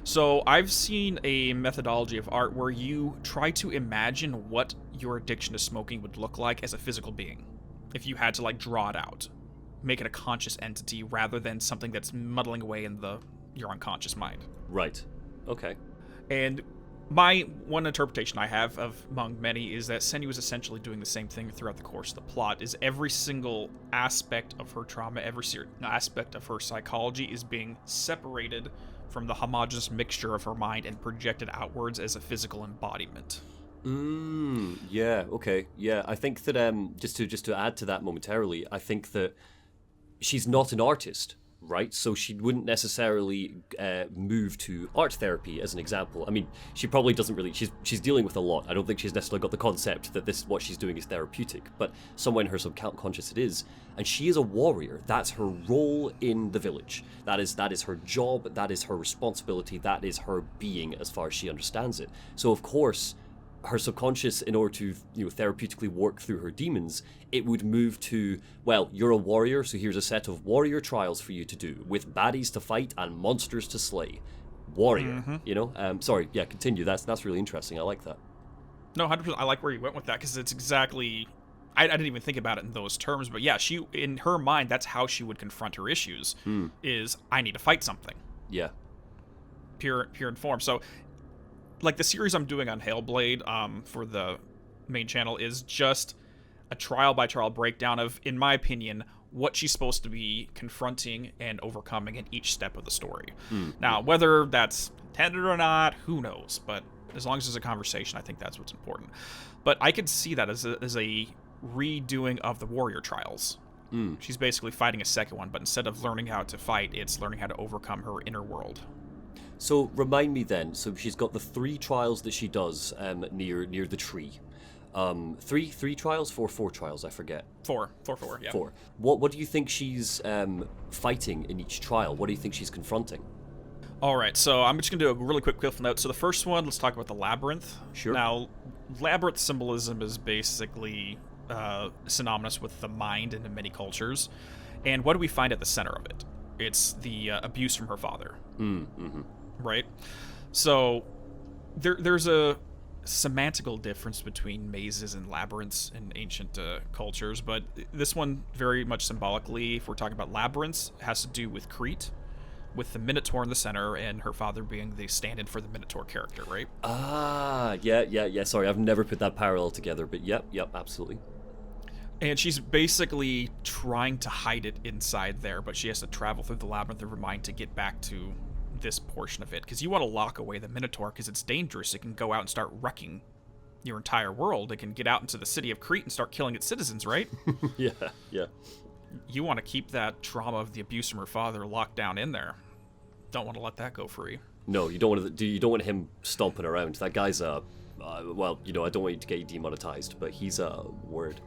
So I've seen a methodology of art where you try to imagine what your addiction to smoking would look like as a physical being. If you had to like draw it out, make it a conscious entity rather than something that's muddling away in your unconscious mind. Right. Okay. And my one interpretation I have of among many is that Senua is essentially doing the same thing throughout the course of the plot, is every single aspect of her trauma, every aspect of her psychology is being separated from the homogeneous mixture of her mind and projected outwards as a physical embodiment. Yeah, okay. Yeah, I think that just to add to that momentarily, I think that she's not an artist, right? So she wouldn't necessarily move to art therapy as an example. I mean, she probably doesn't really, she's dealing with a lot. I don't think she's necessarily got the concept that what she's doing is therapeutic, but somewhere in her subconscious it is. And she is a warrior. That's her role in the village. That is her job, that is her responsibility, that is her being as far as she understands it. So of course, her subconscious, in order to therapeutically work through her demons, it would move to, well, you're a warrior, so here's a set of warrior trials for you to do, with baddies to fight and monsters to slay. Warrior, Sorry, yeah, continue. That's really interesting. I like that. No, 100%. I like where you went with that, because it's exactly... I didn't even think about it in those terms, but yeah, she, in her mind, that's how she would confront her issues, is, I need to fight something. Yeah. Pure in form. So, like, the series I'm doing on Hellblade for the main channel is just a trial-by-trial breakdown of, in my opinion, what she's supposed to be confronting and overcoming in each step of the story. Now, whether that's intended or not, who knows? But as long as there's a conversation, I think that's what's important. But I could see that as a redoing of the warrior trials. She's basically fighting a second one, but instead of learning how to fight, it's learning how to overcome her inner world. So remind me then, so she's got the 3 trials that she does near the tree. 3 trials? 4 trials, I forget. 4, yeah. 4. What do you think she's fighting in each trial? What do you think she's confronting? All right, so I'm just going to do a really quick cliff note. So the first one, let's talk about the Labyrinth. Sure. Now, Labyrinth symbolism is basically synonymous with the mind in many cultures. And what do we find at the center of it? It's the abuse from her father. Mm-hmm. Right? So there's a semantical difference between mazes and labyrinths in ancient cultures, but this one very much symbolically, if we're talking about labyrinths, has to do with Crete, with the Minotaur in the center, and her father being the stand-in for the Minotaur character, right? Yeah. Sorry, I've never put that parallel together, but yep, absolutely. And she's basically trying to hide it inside there, but she has to travel through the labyrinth of her mind to get back to this portion of it. Because you want to lock away the Minotaur, because it's dangerous. It can go out and start wrecking your entire world. It can get out into the city of Crete and start killing its citizens, right? Yeah. You want to keep that trauma of the abuse from her father locked down in there. Don't want to let that go free. No, you don't want him stomping around. That guy's well, I don't want you to get demonetized, but he's a word.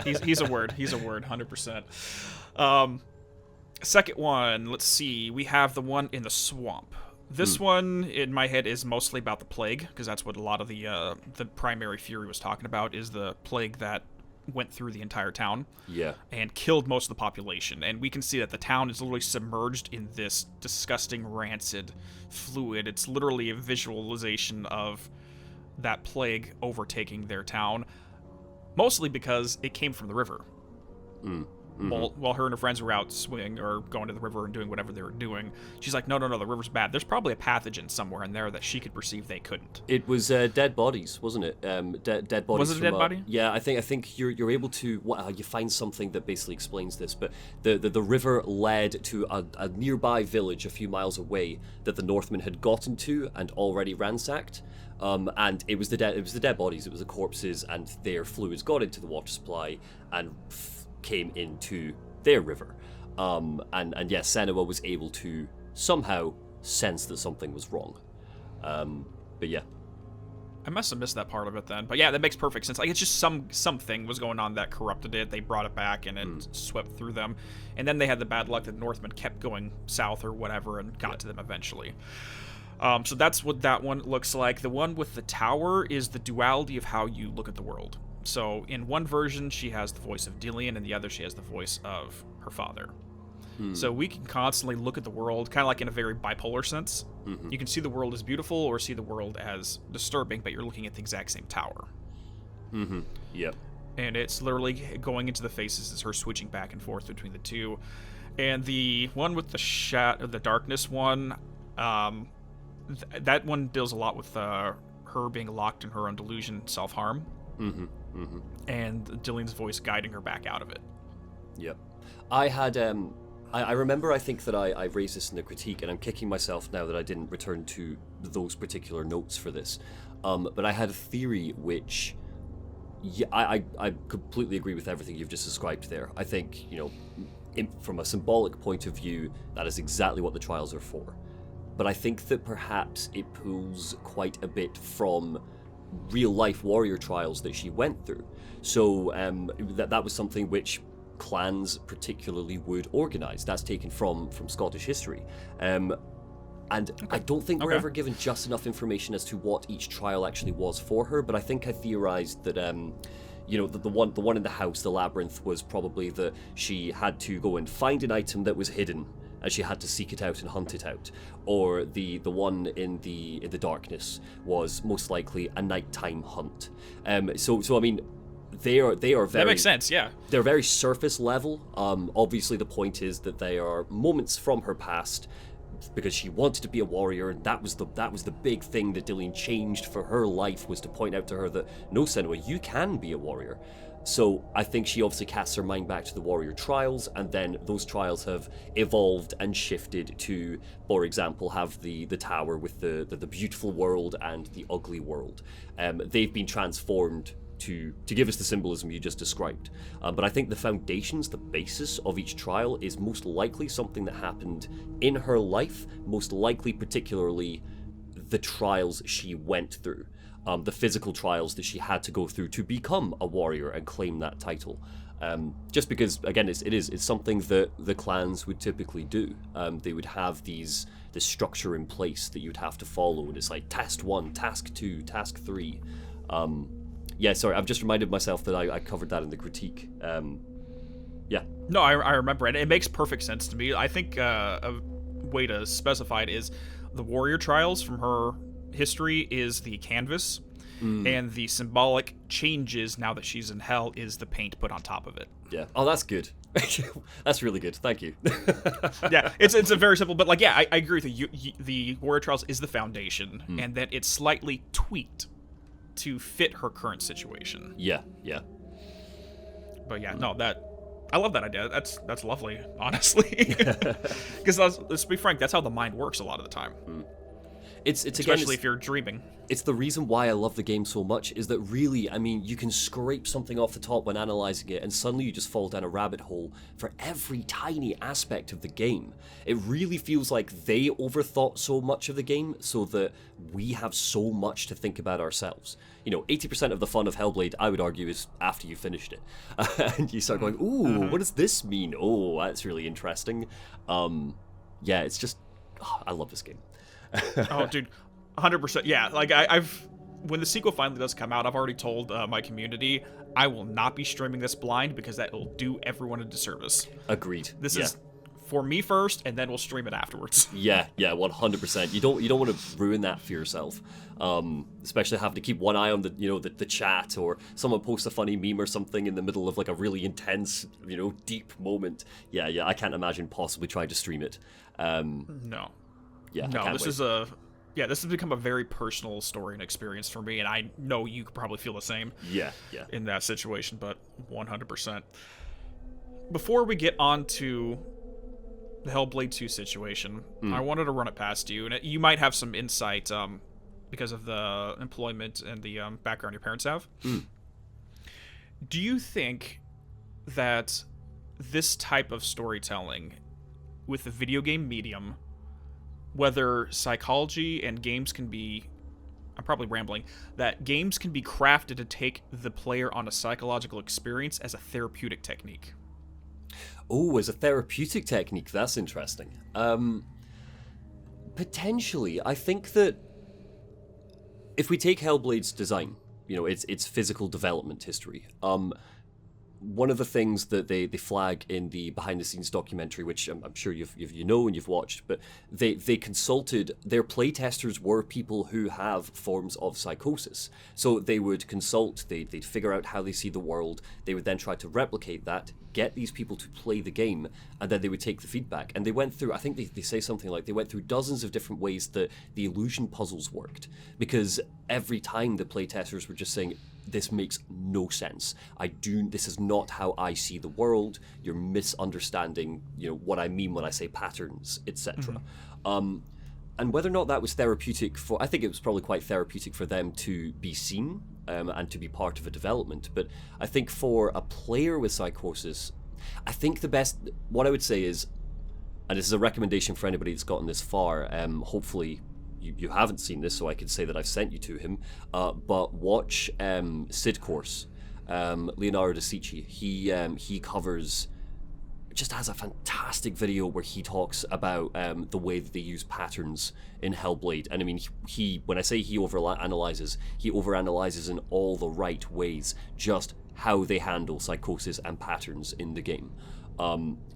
he's a word. He's a word, 100%. Second one, let's see. We have the one in the swamp. This one, in my head, is mostly about the plague, because that's what a lot of the primary fury was talking about, is the plague that went through the entire town. Yeah. And killed most of the population. And we can see that the town is literally submerged in this disgusting, rancid fluid. It's literally a visualization of that plague overtaking their town, mostly because it came from the river. While her and her friends were out swimming or going to the river and doing whatever they were doing, she's like, no, the river's bad. There's probably a pathogen somewhere in there that she could perceive they couldn't. It was dead bodies, wasn't it? Dead bodies. Was it a dead body? Yeah, I think you're able to. You find something that basically explains this, but the river led to a nearby village a few miles away that the Northmen had gotten to and already ransacked. And it was the dead bodies. It was the corpses, and their fluids got into the water supply and came into their river. And yes, Senua was able to somehow sense that something was wrong. But yeah. I must have missed that part of it then. But yeah, that makes perfect sense. Like, it's just something was going on that corrupted it. They brought it back and it swept through them. And then they had the bad luck that Northmen kept going south or whatever and got to them eventually. So that's what that one looks like. The one with the tower is the duality of how you look at the world. So in one version, she has the voice of Dillian, and the other, she has the voice of her father. So we can constantly look at the world, kind of like in a very bipolar sense. You can see the world as beautiful or see the world as disturbing, but you're looking at the exact same tower. Yep. And it's literally going into the faces as her switching back and forth between the two. And the one with the darkness one, that one deals a lot with her being locked in her own delusion, self-harm. And Dillian's voice guiding her back out of it. Yep. I had I remember, I think that I raised this in the critique, and I'm kicking myself now that I didn't return to those particular notes for this. But I had a theory which, I completely agree with everything you've just described there. I think, from a symbolic point of view, that is exactly what the trials are for. But I think that perhaps it pulls quite a bit from real-life warrior trials that she went through. So that was something which clans particularly would organise. That's taken from Scottish history. And I don't think we're ever given just enough information as to what each trial actually was for her, but I think I theorised that the one in the house, the Labyrinth, was probably that she had to go and find an item that was hidden, and she had to seek it out and hunt it out. Or the one in the darkness was most likely a nighttime hunt. So I mean, they are very... That makes sense, yeah. They're very surface level. Obviously, the point is that they are moments from her past, because she wanted to be a warrior, and that was the big thing that Dillian changed for her life, was to point out to her that, no, Senua, you can be a warrior. So I think she obviously casts her mind back to the warrior trials, and then those trials have evolved and shifted to, for example, have the tower with the beautiful world and the ugly world. They've been transformed to give us the symbolism you just described. But I think the foundations, the basis of each trial is most likely something that happened in her life, most likely particularly the trials she went through. The physical trials that she had to go through to become a warrior and claim that title. Just because, again, it's something that the clans would typically do. They would have these this structure in place that you'd have to follow, and it's like task 1, task 2, task 3. Yeah, sorry, I've just reminded myself that I covered that in the critique. Yeah. No, I remember it. It makes perfect sense to me. I think a way to specify it is the warrior trials from her history is the canvas, and the symbolic changes now that she's in hell is the paint put on top of it. Yeah. Oh, that's good. That's really good. Thank you. Yeah, it's a very simple, but like, yeah, I agree with you. The warrior trials is the foundation, and then it's slightly tweaked to fit her current situation. Yeah, yeah. But yeah, no, I love that idea. That's lovely, honestly. Because let's be frank, that's how the mind works a lot of the time. It's especially if you're dreaming. It's the reason why I love the game so much, is that really, I mean, you can scrape something off the top when analyzing it, and suddenly you just fall down a rabbit hole for every tiny aspect of the game. It really feels like they overthought so much of the game, so that we have so much to think about ourselves. 80% of the fun of Hellblade, I would argue, is after you finished it. And you start going, ooh, what does this mean? Oh, that's really interesting. Yeah, it's just, I love this game. Oh, dude, 100%. Yeah, like when the sequel finally does come out, I've already told my community I will not be streaming this blind because that will do everyone a disservice. Agreed. This is for me first, and then we'll stream it afterwards. Yeah, 100%. You don't want to ruin that for yourself. Especially having to keep one eye on the chat, or someone posts a funny meme or something in the middle of like a really intense, deep moment. Yeah, I can't imagine possibly trying to stream it. No. Yeah, no, this has become a very personal story and experience for me, and I know you could probably feel the same. Yeah. In that situation, but 100%. Before we get on to the Hellblade 2 situation, I wanted to run it past you, and you might have some insight because of the employment and the background your parents have. Do you think that this type of storytelling with the video game medium, whether psychology and games can be, I'm probably rambling, that games can be crafted to take the player on a psychological experience as a therapeutic technique? Oh, as a therapeutic technique, that's interesting. Potentially, I think that if we take Hellblade's design, its physical development history, one of the things that they flag in the behind-the-scenes documentary, which I'm sure you know and you've watched, but they consulted, their playtesters were people who have forms of psychosis. So they would consult, they'd figure out how they see the world, they would then try to replicate that, get these people to play the game, and then they would take the feedback. And they went through, I think they say something like, they went through dozens of different ways that the illusion puzzles worked, because every time the playtesters were just saying, this makes no sense. This is not how I see the world. You're misunderstanding, what I mean when I say patterns, etc. And whether or not that was therapeutic I think it was probably quite therapeutic for them to be seen and to be part of a development. But I think for a player with psychosis, I think what I would say is, and this is a recommendation for anybody that's gotten this far, hopefully you haven't seen this, so I could say that I've sent you to him, but watch Sid Course, Leonardo da Sicci. He covers, just has a fantastic video where he talks about the way that they use patterns in Hellblade. And I mean, when I say he overanalyzes in all the right ways just how they handle psychosis and patterns in the game.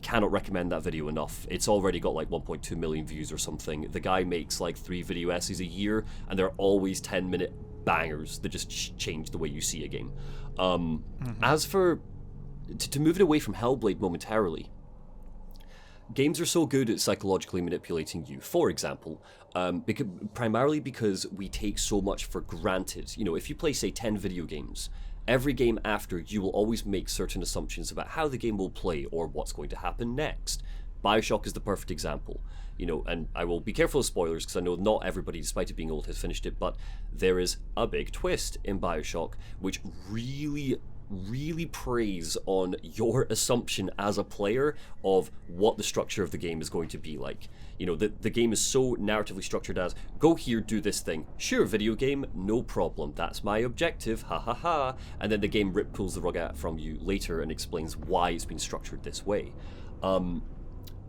Cannot recommend that video enough. It's already got like 1.2 million views or something. The guy makes like 3 video essays a year, and they're always 10-minute bangers that just change the way you see a game. As for to move it away from Hellblade momentarily, games are so good at psychologically manipulating you. For example, primarily because we take so much for granted. If you play, say, 10 video games, every game after, you will always make certain assumptions about how the game will play or what's going to happen next. Bioshock is the perfect example. And I will be careful of spoilers because I know not everybody, despite it being old, has finished it, but there is a big twist in Bioshock which really preys on your assumption as a player of what the structure of the game is going to be like. The game is so narratively structured as, go here, do this thing. Sure, video game, no problem. That's my objective, ha ha ha. And then the game pulls the rug out from you later and explains why it's been structured this way. I'm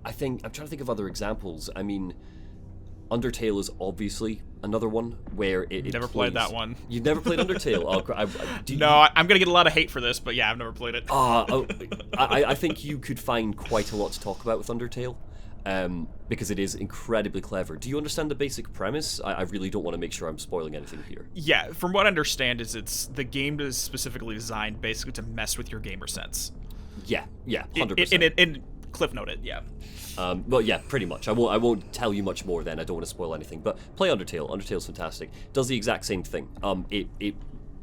trying to think of other examples. I mean, Undertale is obviously another one where it Never plays... played that one. You've never played Undertale? I'm gonna get a lot of hate for this, but yeah, I've never played it. I think you could find quite a lot to talk about with Undertale, because it is incredibly clever. Do you understand the basic premise? I really don't want to make sure I'm spoiling anything here. Yeah, from what I understand the game is specifically designed basically to mess with your gamer sense. Yeah, 100%. And cliff note it, yeah. Well, yeah, pretty much. I won't tell you much more then. I don't want to spoil anything. But play Undertale. Undertale's fantastic. Does the exact same thing. It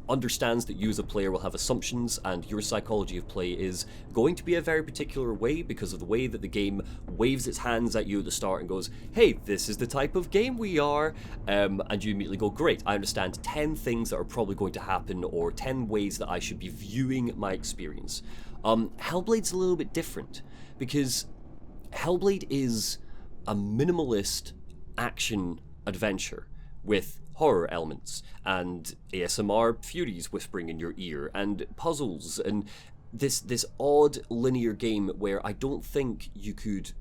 understands that you as a player will have assumptions, and your psychology of play is going to be a very particular way because of the way that the game waves its hands at you at the start and goes, hey, this is the type of game we are, and you immediately go, great, I understand 10 things that are probably going to happen, or 10 ways that I should be viewing my experience. Hellblade's a little bit different, because Hellblade is a minimalist action adventure with horror elements and ASMR Furies whispering in your ear and puzzles and this odd linear game where I don't think you could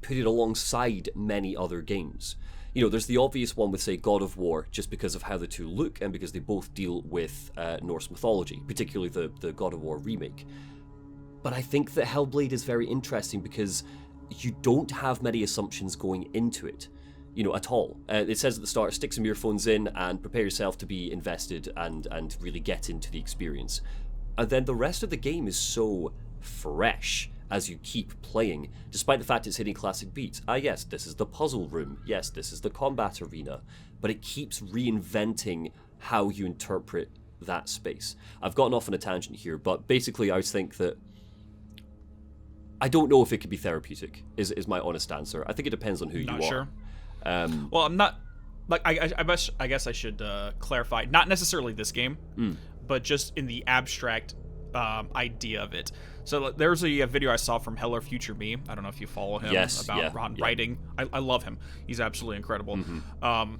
put it alongside many other games. You know, there's the obvious one with, say, God of War, just because of how the two look and because they both deal with Norse mythology, particularly the God of War remake. But I think that Hellblade is very interesting because you don't have many assumptions going into it, you know, at all. It says at the start, stick some earphones in and prepare yourself to be invested and really get into the experience. And then the rest of the game is so fresh as you keep playing, despite the fact it's hitting classic beats. Yes, this is the puzzle room. Yes, this is the combat arena. But it keeps reinventing how you interpret that space. I've gotten off on a tangent here, but basically I think that I don't know if it could be therapeutic, is my honest answer. I think it depends on who you are. Not sure. Well, I'm not... Like, I guess I should clarify, not necessarily this game, but just in the abstract idea of it. So there's a video I saw from Hello Future Me. I don't know if you follow him. On writing. I love him. He's absolutely incredible. On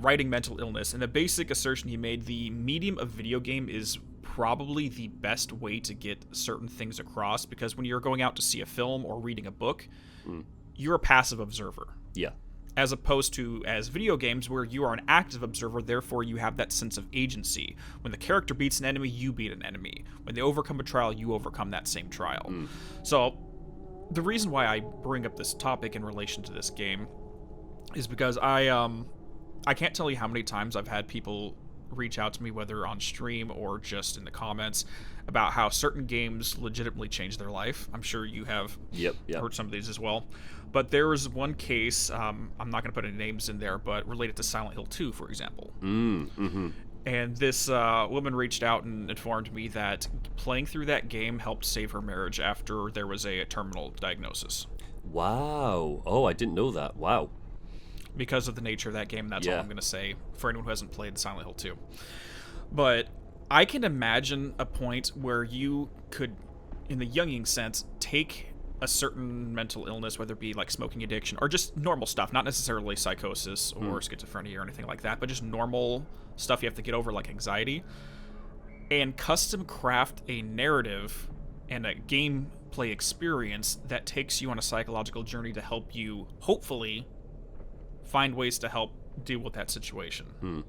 writing mental illness. And the basic assertion he made, the medium of video game is probably the best way to get certain things across, because when you're going out to see a film or reading a book, you're a passive observer. Yeah. As opposed to as video games where you are an active observer, therefore you have that sense of agency. When the character beats an enemy, you beat an enemy. When they overcome a trial, you overcome that same trial. So the reason why I bring up this topic in relation to this game is because I can't tell you how many times I've had people reach out to me, whether on stream or just in the comments, about how certain games legitimately change their life. I'm sure you have heard some of these as well. But there was one case, I'm not going to put any names in there, but related to Silent Hill 2, for example. And this woman reached out and informed me that playing through that game helped save her marriage after there was a terminal diagnosis. Wow. Oh, I didn't know that. Wow. Because of the nature of that game, that's all I'm going to say for anyone who hasn't played Silent Hill 2. But I can imagine a point where you could, in the Jungian sense, take a certain mental illness, whether it be like smoking addiction or just normal stuff, not necessarily psychosis or schizophrenia or anything like that, but just normal stuff you have to get over, like anxiety, and custom craft a narrative and a gameplay experience that takes you on a psychological journey to help you, hopefully, find ways to help deal with that situation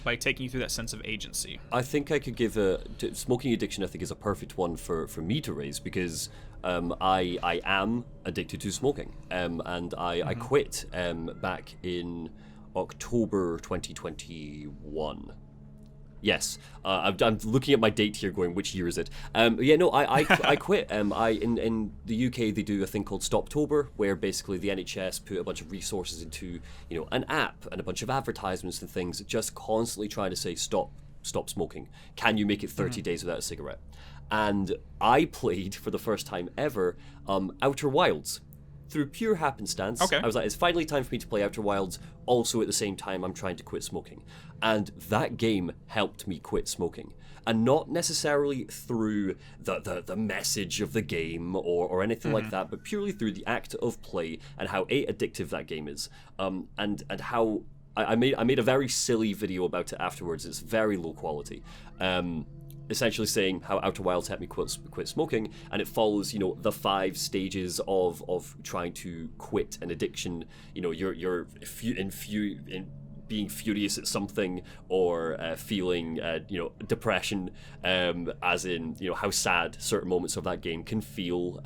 by taking you through that sense of agency. I think I could give smoking addiction, I think, is a perfect one for me to raise, because I am addicted to smoking, and I quit back in October 2021. Yes, I'm looking at my date here, going, which year is it? I quit. In the UK they do a thing called Stoptober, where basically the NHS put a bunch of resources into, you know, an app and a bunch of advertisements and things, just constantly trying to say stop smoking. Can you make it 30 days without a cigarette? And I played for the first time ever Outer Wilds. Through pure happenstance, I was like, it's finally time for me to play Outer Wilds. Also, at the same time, I'm trying to quit smoking. And that game helped me quit smoking. And not necessarily through the message of the game or anything like that, but purely through the act of play and how addictive that game is. And how I made a very silly video about it afterwards. It's very low quality. essentially saying how Outer Wilds helped me quit smoking, and it follows, the 5 stages of trying to quit an addiction. You're being furious at something, or feeling, depression, as in, how sad certain moments of that game can feel.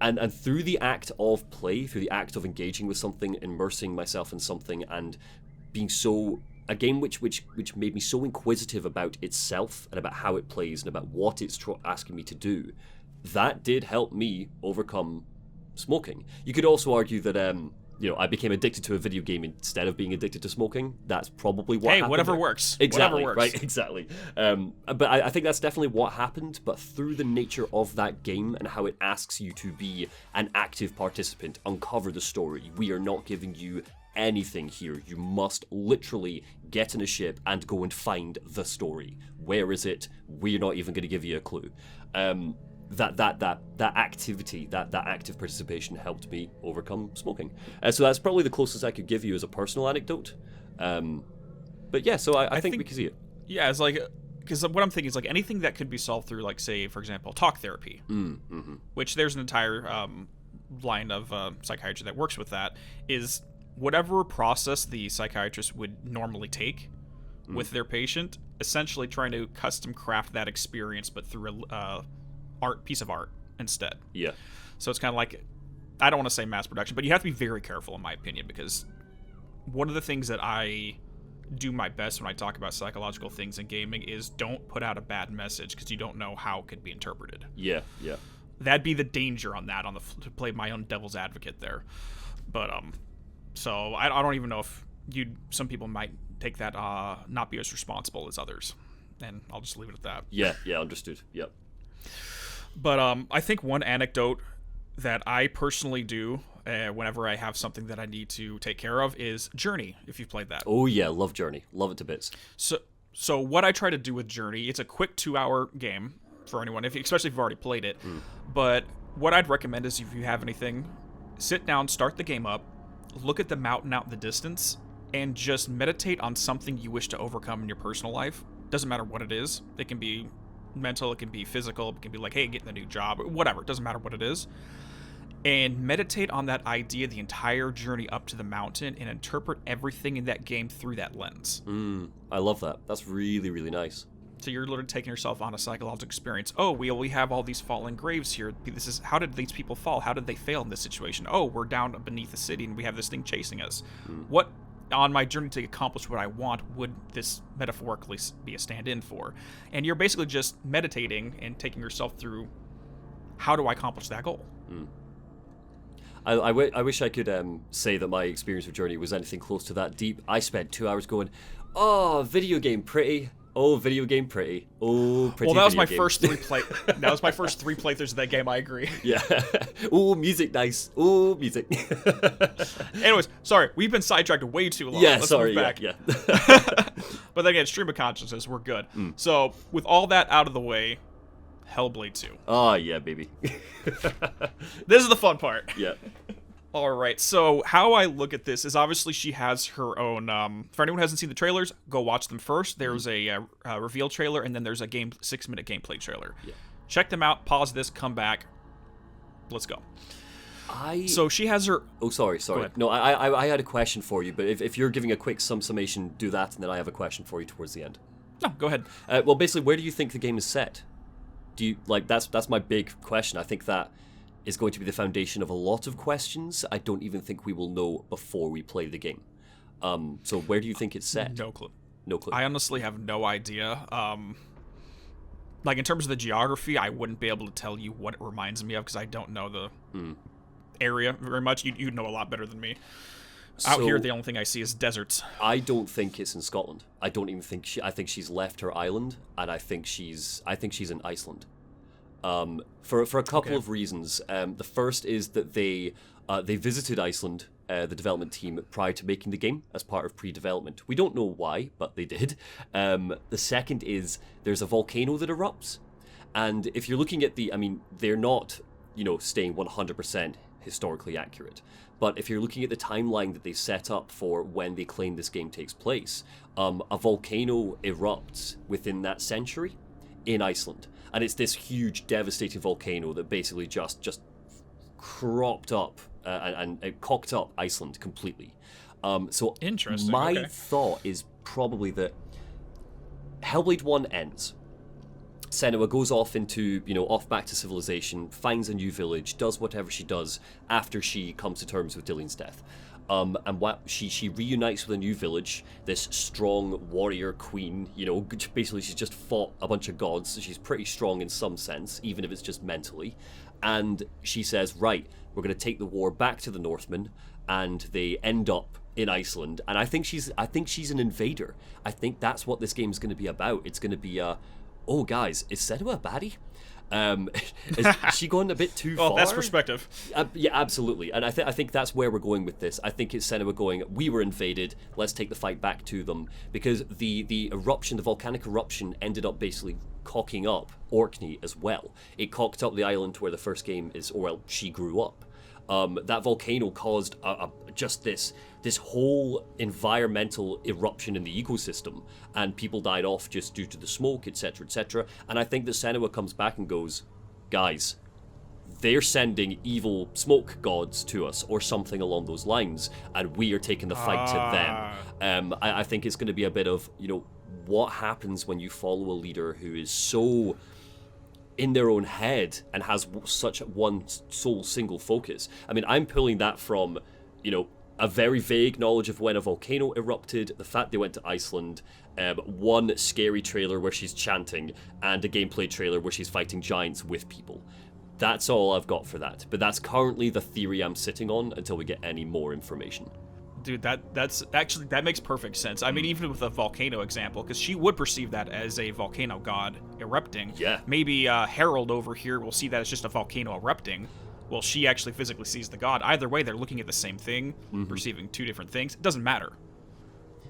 And through the act of play, through the act of engaging with something, immersing myself in something, and being a game which made me so inquisitive about itself and about how it plays and about what it's asking me to do, that did help me overcome smoking. You could also argue that I became addicted to a video game instead of being addicted to smoking. That's probably what happened. Whatever works. Exactly, whatever works. right, exactly. But I think that's definitely what happened, but through the nature of that game and how it asks you to be an active participant, uncover the story. We are not giving you anything here. You must literally get in a ship and go and find the story. Where is it? We're not even going to give you a clue. That activity, that active participation helped me overcome smoking. So that's probably the closest I could give you as a personal anecdote. But yeah, so I think we can see it. Yeah, it's like, because what I'm thinking is like anything that could be solved through, like, say, for example, talk therapy, which there's an entire line of psychiatry that works with that, is whatever process the psychiatrist would normally take with their patient, essentially trying to custom craft that experience, but through a piece of art instead. Yeah. So it's kind of like, I don't want to say mass production, but you have to be very careful, in my opinion, because one of the things that I do my best when I talk about psychological things in gaming is don't put out a bad message, because you don't know how it could be interpreted. Yeah. That'd be the danger on that, to play my own devil's advocate there. But so I don't even know if some people might take that not be as responsible as others, and I'll just leave it at that. Yeah, understood. Yep. But I think one anecdote that I personally do whenever I have something that I need to take care of is Journey, if you've played that. Oh yeah, love Journey. Love it to bits. So what I try to do with Journey, it's a quick 2-hour game for anyone, especially if you've already played it. But what I'd recommend is, if you have anything, sit down, start the game up, look at the mountain out in the distance, and just meditate on something you wish to overcome in your personal life. Doesn't matter what it is. It can be mental, it can be physical, it can be like, hey, getting a new job, whatever. It doesn't matter what it is. And meditate on that idea the entire journey up to the mountain, and interpret everything in that game through that lens. I love that. That's really, really nice. So you're literally taking yourself on a psychological experience. Oh, we have all these fallen graves here. This is, how did these people fall? How did they fail in this situation? Oh, we're down beneath the city and we have this thing chasing us. What, on my journey to accomplish what I want, would this metaphorically be a stand-in for? And you're basically just meditating and taking yourself through, how do I accomplish that goal? I wish I could say that my experience with Journey was anything close to that deep. I spent 2 hours going, oh, video game pretty. Oh, video game pretty. Oh, pretty. Well, that was my game. first that was my first 3 playthroughs of that game. I agree. Yeah. Oh, music nice. Oh, music. Anyways, sorry, we've been sidetracked way too long. Yeah, Let's sorry. move back. Yeah. But then again, stream of consciousness, we're good. So with all that out of the way, Hellblade 2. Oh yeah, baby. This is the fun part. Yeah. All right, so how I look at this is, obviously she has her own, for anyone who hasn't seen the trailers, go watch them first. There's a reveal trailer, and then there's a 6-minute gameplay trailer. Yeah. Check them out, pause this, come back. Let's go. So she has her... Oh, sorry. No, I had a question for you, but if you're giving a quick summation, do that, and then I have a question for you towards the end. No, go ahead. Well, basically, where do you think the game is set? Do you, that's my big question. I think that is going to be the foundation of a lot of questions I don't even think we will know before we play the game. So where do you think it's set? No clue. No clue. I honestly have no idea. Like, in terms of the geography, I wouldn't be able to tell you what it reminds me of, because I don't know the area very much. You'd know a lot better than me. Out here, the only thing I see is deserts. I don't think it's in Scotland. I don't even think I think she's left her island, and I think she's in Iceland. For a couple of reasons. The first is that they visited Iceland, the development team, prior to making the game as part of pre-development. We don't know why, but they did. The second is there's a volcano that erupts, and if you're looking at they're not, staying 100% historically accurate. But if you're looking at the timeline that they set up for when they claim this game takes place, a volcano erupts within that century. in Iceland, and it's this huge, devastating volcano that basically just cropped up and cocked up Iceland completely. So Interesting. my thought is probably that Hellblade 1 ends. Senua goes off into, off back to civilization, finds a new village, does whatever she does after she comes to terms with Dillion's death. And she reunites with a new village, this strong warrior queen, basically she's just fought a bunch of gods, so she's pretty strong in some sense, even if it's just mentally. And she says, right, we're going to take the war back to the Northmen, and they end up in Iceland. And I think she's an invader. I think that's what this game's going to be about. It's going to be oh guys, is Senua a baddie? Is she going a bit too far? Oh, that's perspective. Yeah, absolutely. And I think that's where we're going with this. I think it's Senua going, we were invaded, let's take the fight back to them. Because the eruption, the volcanic eruption, ended up basically cocking up Orkney as well. It cocked up the island where the first game is, or well, she grew up. That volcano caused just this whole environmental eruption in the ecosystem, and people died off just due to the smoke, etc., etc. And I think that Senua comes back and goes, guys, they're sending evil smoke gods to us, or something along those lines, and we are taking the fight to them. I think it's going to be a bit of, what happens when you follow a leader who is so in their own head and has such one sole single focus. I mean, I'm pulling that from, a very vague knowledge of when a volcano erupted, the fact they went to Iceland, one scary trailer where she's chanting, and a gameplay trailer where she's fighting giants with people. That's all I've got for that. But that's currently the theory I'm sitting on until we get any more information. Dude, that makes perfect sense. I mean, even with a volcano example, because she would perceive that as a volcano god erupting. Yeah. Maybe Harold over here will see that as just a volcano erupting. Well, she actually physically sees the god. Either way, they're looking at the same thing, perceiving two different things. It doesn't matter.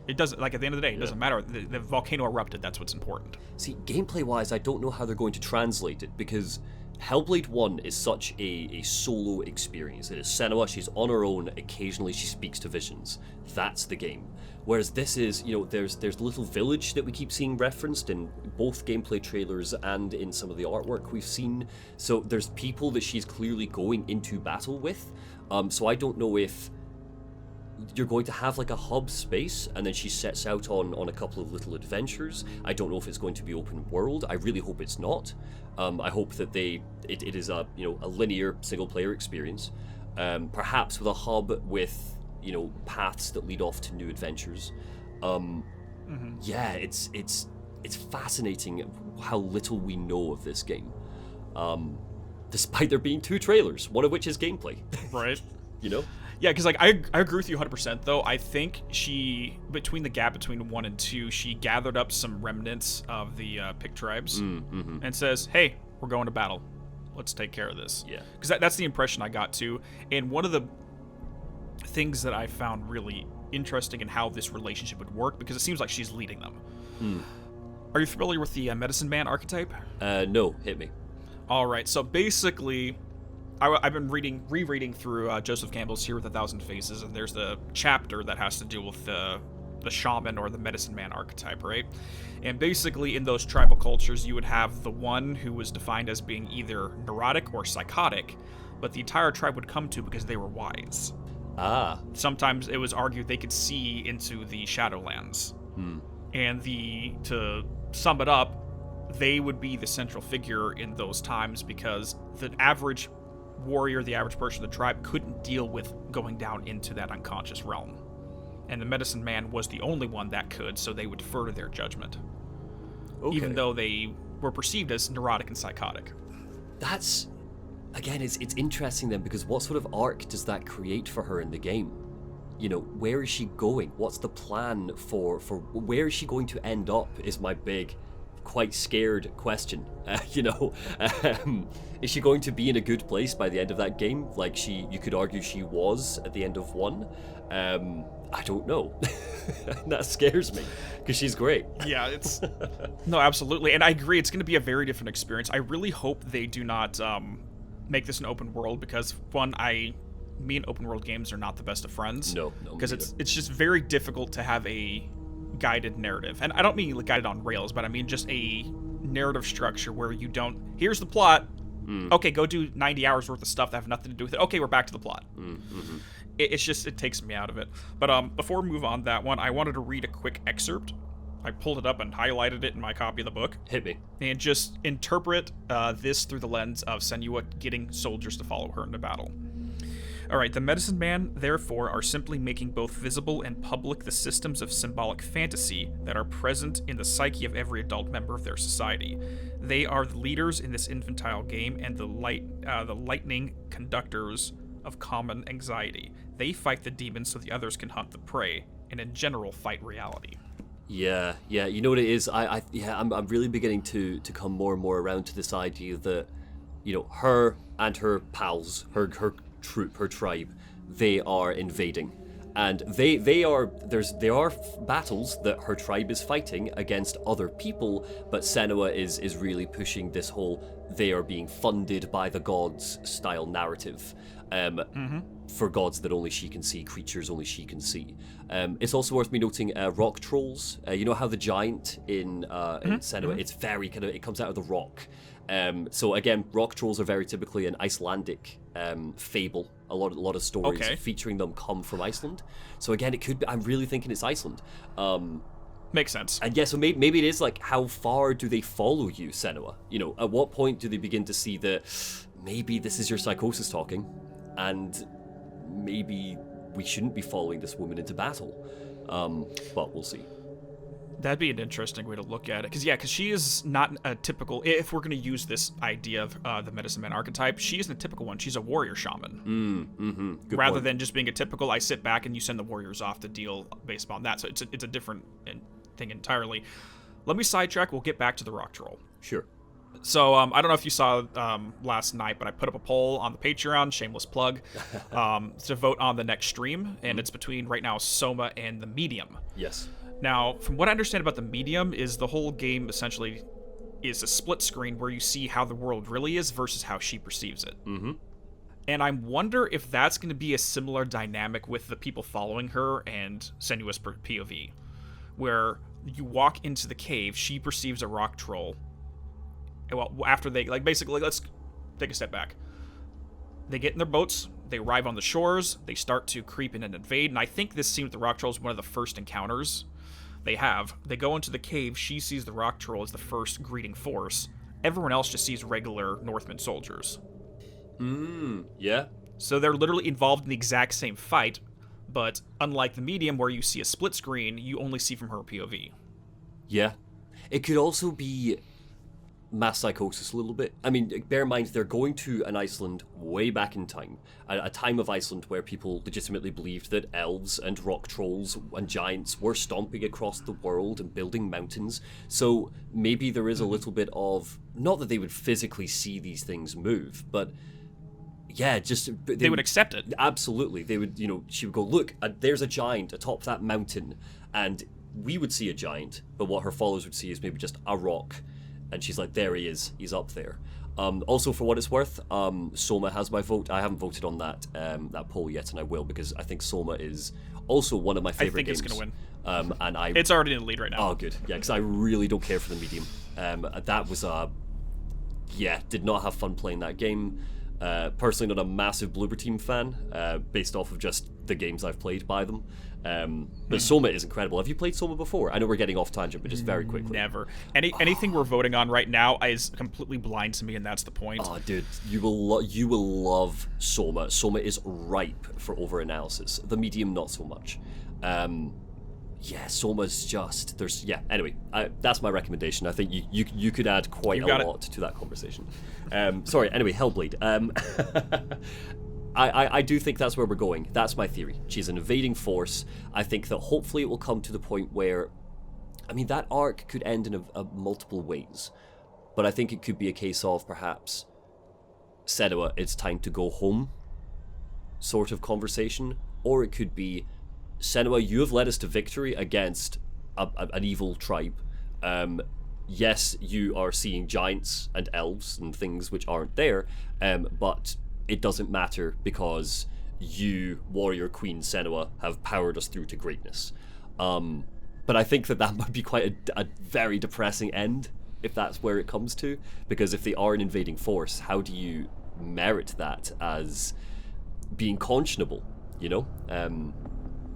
It doesn't, at the end of the day, it doesn't matter. The volcano erupted, that's what's important. See, gameplay-wise, I don't know how they're going to translate it, because Hellblade 1 is such a solo experience. It is Senua, she's on her own, occasionally she speaks to visions. That's the game. Whereas this is, there's the little village that we keep seeing referenced in both gameplay trailers and in some of the artwork we've seen. So there's people that she's clearly going into battle with. So I don't know if you're going to have like a hub space and then she sets out on a couple of little adventures. I don't know if it's going to be open world. I really hope it's not. I hope that it is a linear single player experience, perhaps with a hub with paths that lead off to new adventures. Yeah, it's fascinating how little we know of this game, despite there being 2 trailers, one of which is gameplay. Right. Yeah, because I agree with you 100%, though. I think between the gap between 1 and 2, she gathered up some remnants of the Pict tribes and says, hey, we're going to battle. Let's take care of this. Yeah. Because that's the impression I got, too. And one of the things that I found really interesting in how this relationship would work, because it seems like she's leading them. Are you familiar with the Medicine Man archetype? No, hit me. All right, so basically, I've been rereading through Joseph Campbell's Here with a Thousand Faces, and there's the chapter that has to do with the shaman or the medicine man archetype, right? And basically, in those tribal cultures, you would have the one who was defined as being either neurotic or psychotic, but the entire tribe would come to because they were wise. Sometimes it was argued they could see into the Shadowlands. And to sum it up, they would be the central figure in those times because the average warrior, the average person of the tribe, couldn't deal with going down into that unconscious realm. And the medicine man was the only one that could, so they would defer to their judgment. Okay. Even though they were perceived as neurotic and psychotic. That's, again, it's interesting then, because what sort of arc does that create for her in the game? Where is she going? What's the plan for where is she going to end up is my big, quite scared question. Is she going to be in a good place by the end of that game? Like you could argue she was at the end of 1. I don't know. That scares me because she's great. Yeah, it's no, absolutely, and I agree. It's going to be a very different experience. I really hope they do not make this an open world because me and open world games are not the best of friends. No, because it's just very difficult to have a guided narrative, and I don't mean guided on rails, but I mean just a narrative structure where you don't, here's the plot, okay, go do 90 hours worth of stuff that have nothing to do with it. Okay, we're back to the plot. It's just, it takes me out of it. But before we move on that one, I wanted to read a quick excerpt. I pulled it up and highlighted it in my copy of the book. Hit me. And just interpret this through the lens of Senua getting soldiers to follow her into battle. Alright, the Medicine Man, therefore, are simply making both visible and public the systems of symbolic fantasy that are present in the psyche of every adult member of their society. They are the leaders in this infantile game and the lightning conductors of common anxiety. They fight the demons so the others can hunt the prey, and in general fight reality. Yeah. You know what it is? I'm really beginning to come more and more around to this idea that, her and her pals, her troop, her tribe, they are invading, and there are battles that her tribe is fighting against other people, but Senua is really pushing this whole they are being funded by the gods style narrative. For gods that only she can see, creatures only she can see. It's also worth me noting rock trolls. You know how the giant in Senua, it's very kind of, it comes out of the rock. So again, rock trolls are very typically an Icelandic fable. A lot of stories featuring them come from Iceland. So again, it could be, I'm really thinking it's Iceland. Makes sense. And yeah, so maybe it is like, how far do they follow you, Senua? At what point do they begin to see that maybe this is your psychosis talking, and maybe we shouldn't be following this woman into battle? Well, we'll see. That'd be an interesting way to look at it. Because she is not a typical, if we're going to use this idea of the Medicine Man archetype, she isn't a typical one. She's a warrior shaman. Rather than just being a typical, I sit back and you send the warriors off to deal based upon that. So it's a different thing entirely. Let me sidetrack. We'll get back to the rock troll. Sure. So I don't know if you saw last night, but I put up a poll on the Patreon, shameless plug, to vote on the next stream. And it's between, right now, Soma and the Medium. Yes. Now, from what I understand about the Medium, is the whole game essentially is a split screen where you see how the world really is versus how she perceives it. And I wonder if that's going to be a similar dynamic with the people following her and Senua's POV, where you walk into the cave, she perceives a rock troll. Well, after they, basically, let's take a step back. They get in their boats, they arrive on the shores, they start to creep in and invade, and I think this scene with the rock troll is one of the first encounters they have. They go into the cave, she sees the rock troll as the first greeting force. Everyone else just sees regular Northman soldiers. Yeah. So they're literally involved in the exact same fight, but unlike the Medium where you see a split screen, you only see from her POV. Yeah. It could also be mass psychosis a little bit. I mean, bear in mind, they're going to an Iceland way back in time, a time of Iceland where people legitimately believed that elves and rock trolls and giants were stomping across the world and building mountains. So maybe there is a little bit of, not that they would physically see these things move, but yeah, just they would accept it. Absolutely. They would, she would go, look, there's a giant atop that mountain, and we would see a giant, but what her followers would see is maybe just a rock. And she's like, there he is. He's up there. Also, for what it's worth, Soma has my vote. I haven't voted on that poll yet, and I will, because I think Soma is also one of my favorite games. I think it's going to win. And it's already in the lead right now. Oh, good. Yeah, because I really don't care for the Medium. That was did not have fun playing that game. Personally, not a massive Bloober Team fan, based off of just the games I've played by them. But Soma is incredible. Have you played Soma before? I know we're getting off tangent, but just very quickly. Never. Anything we're voting on right now is completely blind to me, and that's the point. Oh, dude, you will love Soma. Soma is ripe for over-analysis. The Medium, not so much. Soma's just Anyway, that's my recommendation. I think you could add quite a lot to that conversation. Sorry. Anyway, Hellblade. I do think that's where we're going. That's my theory. She's an invading force. I think that hopefully it will come to the point where, that arc could end in multiple ways, but I think it could be a case of perhaps Senua, it's time to go home sort of conversation, or it could be Senua, you have led us to victory against an evil tribe. Yes, you are seeing giants and elves and things which aren't there, but it doesn't matter because you, warrior queen Senua, have powered us through to greatness. But I think that might be quite a very depressing end if that's where it comes to. Because if they are an invading force, how do you merit that as being conscionable, you know?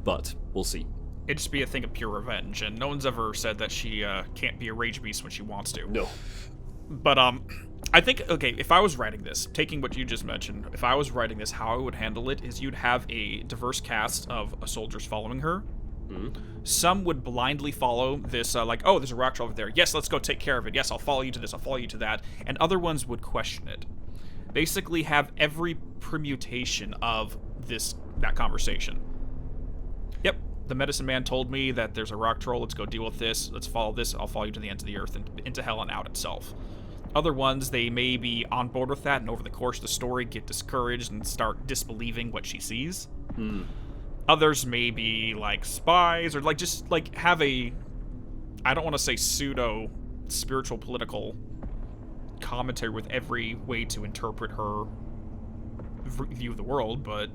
But we'll see. It'd just be a thing of pure revenge, and no one's ever said that she can't be a rage beast when she wants to. No. But I think, okay, if I was writing this, taking what you just mentioned, if I was writing this, how I would handle it is you'd have a diverse cast of soldiers following her. Mm-hmm. Some would blindly follow this, like, oh, there's a rock troll over there. Yes, let's go take care of it. Yes, I'll follow you to this. I'll follow you to that. And other ones would question it. Basically have every permutation of that conversation. Yep, the medicine man told me that there's a rock troll. Let's go deal with this. Let's follow this. I'll follow you to the end of the earth and into hell and out itself. Other ones, they may be on board with that, and over the course of the story get discouraged and start disbelieving what she sees. Others may be like spies, or like just like have a, I don't want to say pseudo spiritual political commentary with every way to interpret her view of the world, but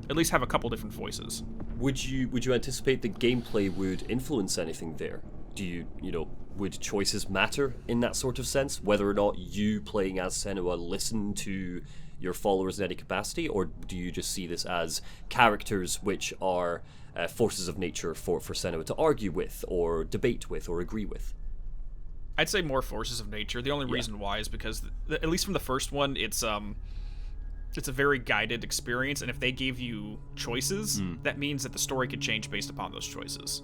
at least have a couple different voices. Would you anticipate that gameplay would influence anything there? Do you know, would choices matter in that sort of sense? Whether or not you playing as Senua listen to your followers in any capacity, or do you just see this as characters which are forces of nature for Senua to argue with, or debate with, or agree with? I'd say more forces of nature. The only reason why is because, at least from the first one, it's a very guided experience, and if they gave you choices, that means that the story could change based upon those choices.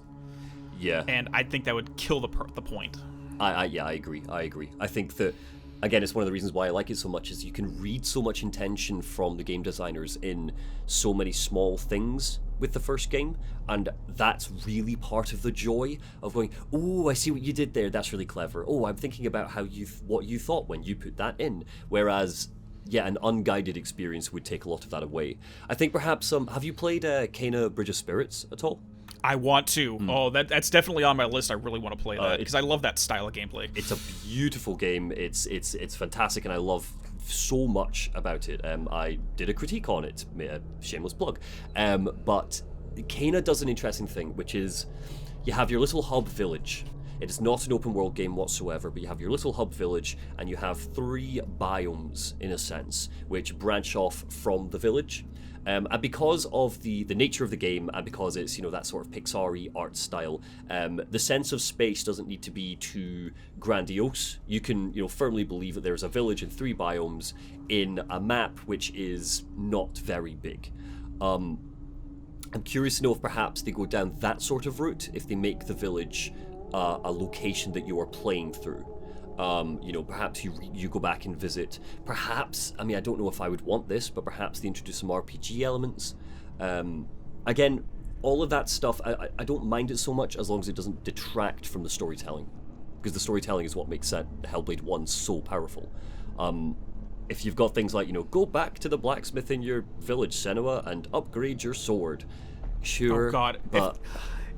Yeah. And I think that would kill the point. I agree. I think that, again, it's one of the reasons why I like it so much, is you can read so much intention from the game designers in so many small things with the first game, and that's really part of the joy of going, oh, I see what you did there, that's really clever. Oh, I'm thinking about what you thought when you put that in. Whereas, yeah, an unguided experience would take a lot of that away. I think perhaps, have you played Kena Bridge of Spirits at all? I want to. Oh, that's definitely on my list. I really want to play that because I love that style of gameplay. It's a beautiful game. It's fantastic, and I love so much about it. I did a critique on it, shameless plug. But Kena does an interesting thing, which is you have your little hub village. It is not an open world game whatsoever, but you have your little hub village, and you have 3 biomes, in a sense, which branch off from the village. And because of the nature of the game, and because it's, you know, that sort of Pixar-y art style, the sense of space doesn't need to be too grandiose. You can, you know, firmly believe that there's a village and 3 biomes in a map which is not very big. I'm curious to know if perhaps they go down that sort of route, if they make the village a location that you are playing through. You know, perhaps you go back and visit. Perhaps, I mean, I don't know if I would want this, but perhaps they introduce some RPG elements. Again, all of that stuff, I don't mind it so much as long as it doesn't detract from the storytelling, because the storytelling is what makes Hellblade 1 so powerful. If you've got things like, you know, go back to the blacksmith in your village, Senua, and upgrade your sword. Sure, oh God, but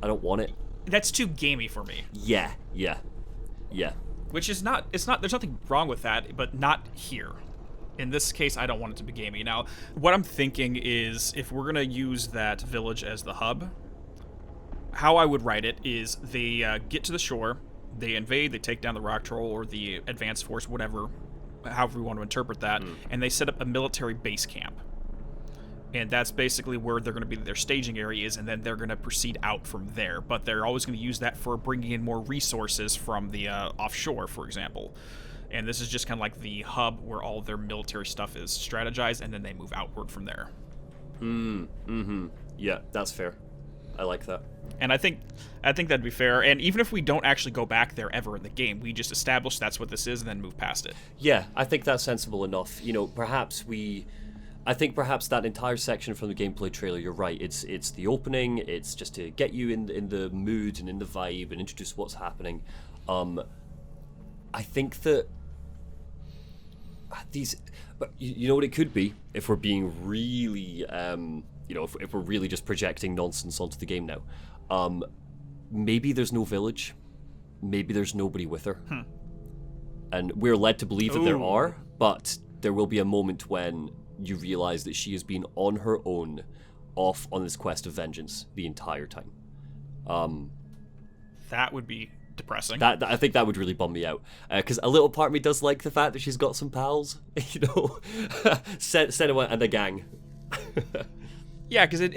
I don't want it. That's too gamey for me. Yeah. Which is not, there's nothing wrong with that, but not here. In this case, I don't want it to be gamey. Now, what I'm thinking is, if we're going to use that village as the hub, how I would write it is they get to the shore, they invade, they take down the rock troll or the advanced force, whatever, however we want to interpret that, and they set up a military base camp. And that's basically where they're going to be, their staging areas, and then they're going to proceed out from there. But they're always going to use that for bringing in more resources from the offshore, for example. And this is just kind of like the hub where all their military stuff is strategized, and then they move outward from there. Yeah, that's fair. I like that. And I think that'd be fair. And even if we don't actually go back there ever in the game, we just establish that's what this is and then move past it. Yeah, I think that's sensible enough. You know, I think perhaps that entire section from the gameplay trailer, you're right, it's the opening, it's just to get you in the mood and in the vibe and introduce what's happening. I think that but you know what it could be, if we're being really, you know, if we're really just projecting nonsense onto the game now. Maybe there's no village, maybe there's nobody with her. And we're led to believe that there are, but there will be a moment when you realize that she has been on her own, off on this quest of vengeance the entire time. That would be depressing. I think that would really bum me out. Because a little part of me does like the fact that she's got some pals. Senua and the gang. Yeah, because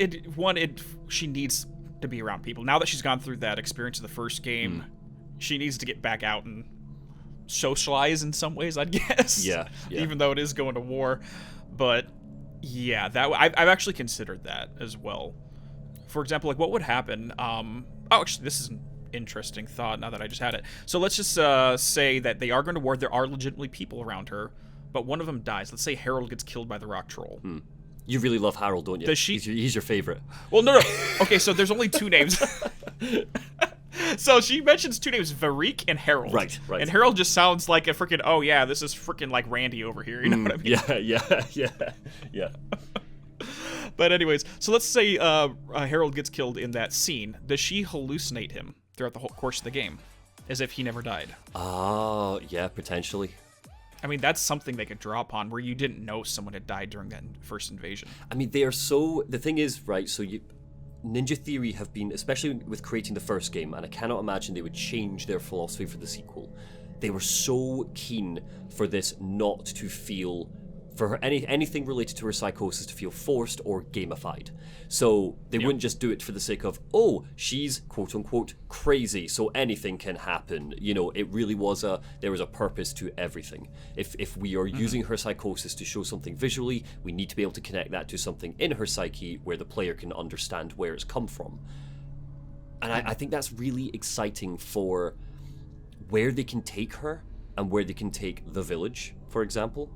she needs to be around people. Now that she's gone through that experience of the first game, she needs to get back out and socialize in some ways, I guess. Yeah. Even though it is going to war. But yeah, I've actually considered that as well. For example, like what would happen? Actually, this is an interesting thought now that I just had it. So let's just say that they are going to war. There are legitimately people around her, but one of them dies. Let's say Harold gets killed by the rock troll. You really love Harold, don't you? Does she? He's your favorite. Well, no. Okay, so there's only 2 names. So she mentions 2 names, Varik and Harold. Right. And Harold just sounds like a freaking, oh yeah, this is freaking like Randy over here. You know what I mean? Yeah. But anyways, so let's say Harold gets killed in that scene. Does she hallucinate him throughout the whole course of the game, as if he never died? Oh, yeah, potentially. I mean, that's something they could draw upon, where you didn't know someone had died during that first invasion. I mean, they are so... The thing is, right, so Ninja Theory have been, especially with creating the first game, and I cannot imagine they would change their philosophy for the sequel. They were so keen for this not to feel... For her, anything related to her psychosis to feel forced or gamified. So they wouldn't just do it for the sake of, oh, she's quote-unquote crazy, so anything can happen. It really was there was a purpose to everything. If we are using her psychosis to show something visually, we need to be able to connect that to something in her psyche where the player can understand where it's come from. And I think that's really exciting for where they can take her and where they can take the village, for example.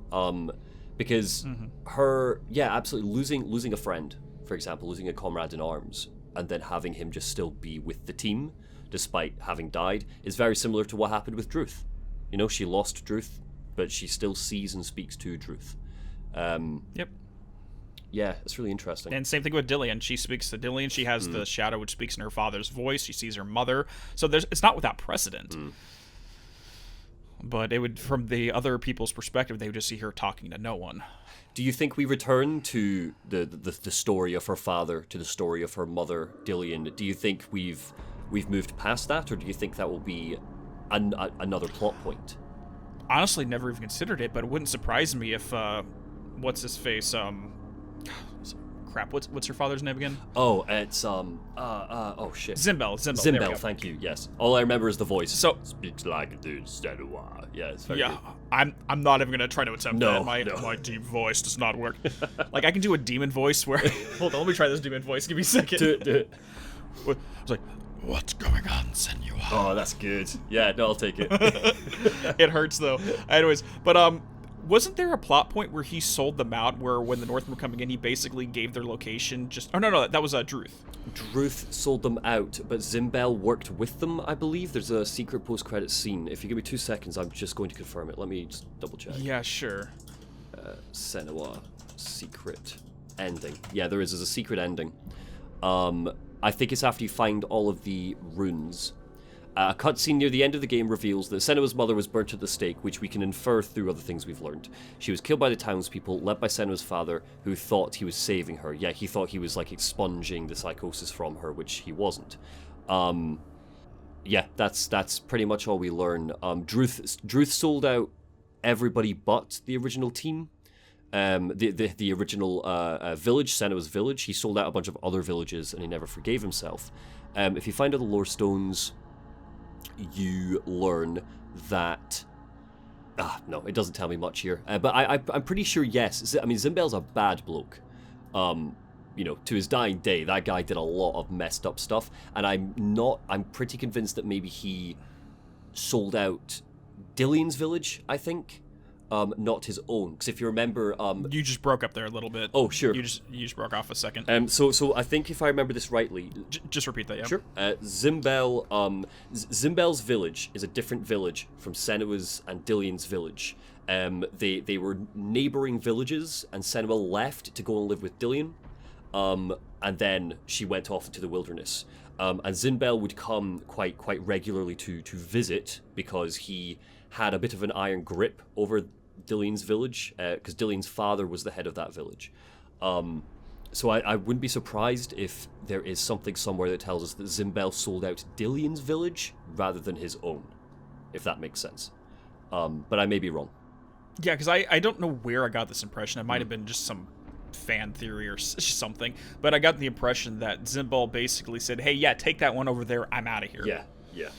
Because her, absolutely, losing a friend, for example, losing a comrade in arms, and then having him just still be with the team, despite having died, is very similar to what happened with Druth. She lost Druth, but she still sees and speaks to Druth. Yep. Yeah, it's really interesting. And same thing with Dillian. She speaks to Dillian. She has the shadow, which speaks in her father's voice. She sees her mother. So it's not without precedent. But it would, from the other people's perspective, they would just see her talking to no one. Do you think we return to the story of her father, to the story of her mother, Dillian? Do you think we've moved past that, or do you think that will be another plot point? Honestly, never even considered it, but it wouldn't surprise me if what's his face? Crap. What's her father's name again? Oh, it's oh shit. Zimbel. Thank you. Yes. All I remember is the voice. So speaks like a dude, Senua. Yeah, it's very good. I'm not even gonna try to attempt that. My deep voice does not work. Like I can do a demon voice where. Hold on, let me try this demon voice. Give me a second. Do it. I was like, what's going on, Senua? Oh, that's good. Yeah, no, I'll take it. It hurts though. Anyways, but wasn't there a plot point where he sold them out, where when the Northmen were coming in, he basically gave their location just... Oh, no, that was Druth. Druth sold them out, but Zimbel worked with them, I believe. There's a secret post-credits scene. If you give me 2 seconds, I'm just going to confirm it. Let me just double-check. Yeah, sure. Senua, secret ending. Yeah, there's a secret ending. I think it's after you find all of the runes. A cutscene near the end of the game reveals that Senua's mother was burnt at the stake, which we can infer through other things we've learned. She was killed by the townspeople, led by Senua's father, who thought he was saving her. Yeah, he thought he was, like, expunging the psychosis from her, which he wasn't. Yeah, that's pretty much all we learn. Druth sold out everybody but the original team. The original village, Senua's village. He sold out a bunch of other villages, and he never forgave himself. If you find out the lore stones... you learn that... no, it doesn't tell me much here. But I'm pretty sure, yes. I mean, Zimbel's a bad bloke. To his dying day, that guy did a lot of messed up stuff. And I'm pretty convinced that maybe he sold out Dillian's village, I think. Not his own. Because if you remember... you just broke up there a little bit. Oh, sure. You just broke off a second. So I think if I remember this rightly... just repeat that, yeah. Sure. Zimbel's village is a different village from Senua's and Dillian's village. They were neighboring villages, and Senua left to go and live with Dillian. And then she went off into the wilderness. And Zimbel would come quite regularly to visit, because he had a bit of an iron grip over Dillian's village, because Dillian's father was the head of that village. So I wouldn't be surprised if there is something somewhere that tells us that Zimbel sold out Dillion's village rather than his own, if that makes sense. But I may be wrong. Yeah, because I don't know where I got this impression. It might have been just some fan theory or something, but I got the impression that Zimbel basically said, hey, yeah, take that one over there, I'm out of here. Yeah.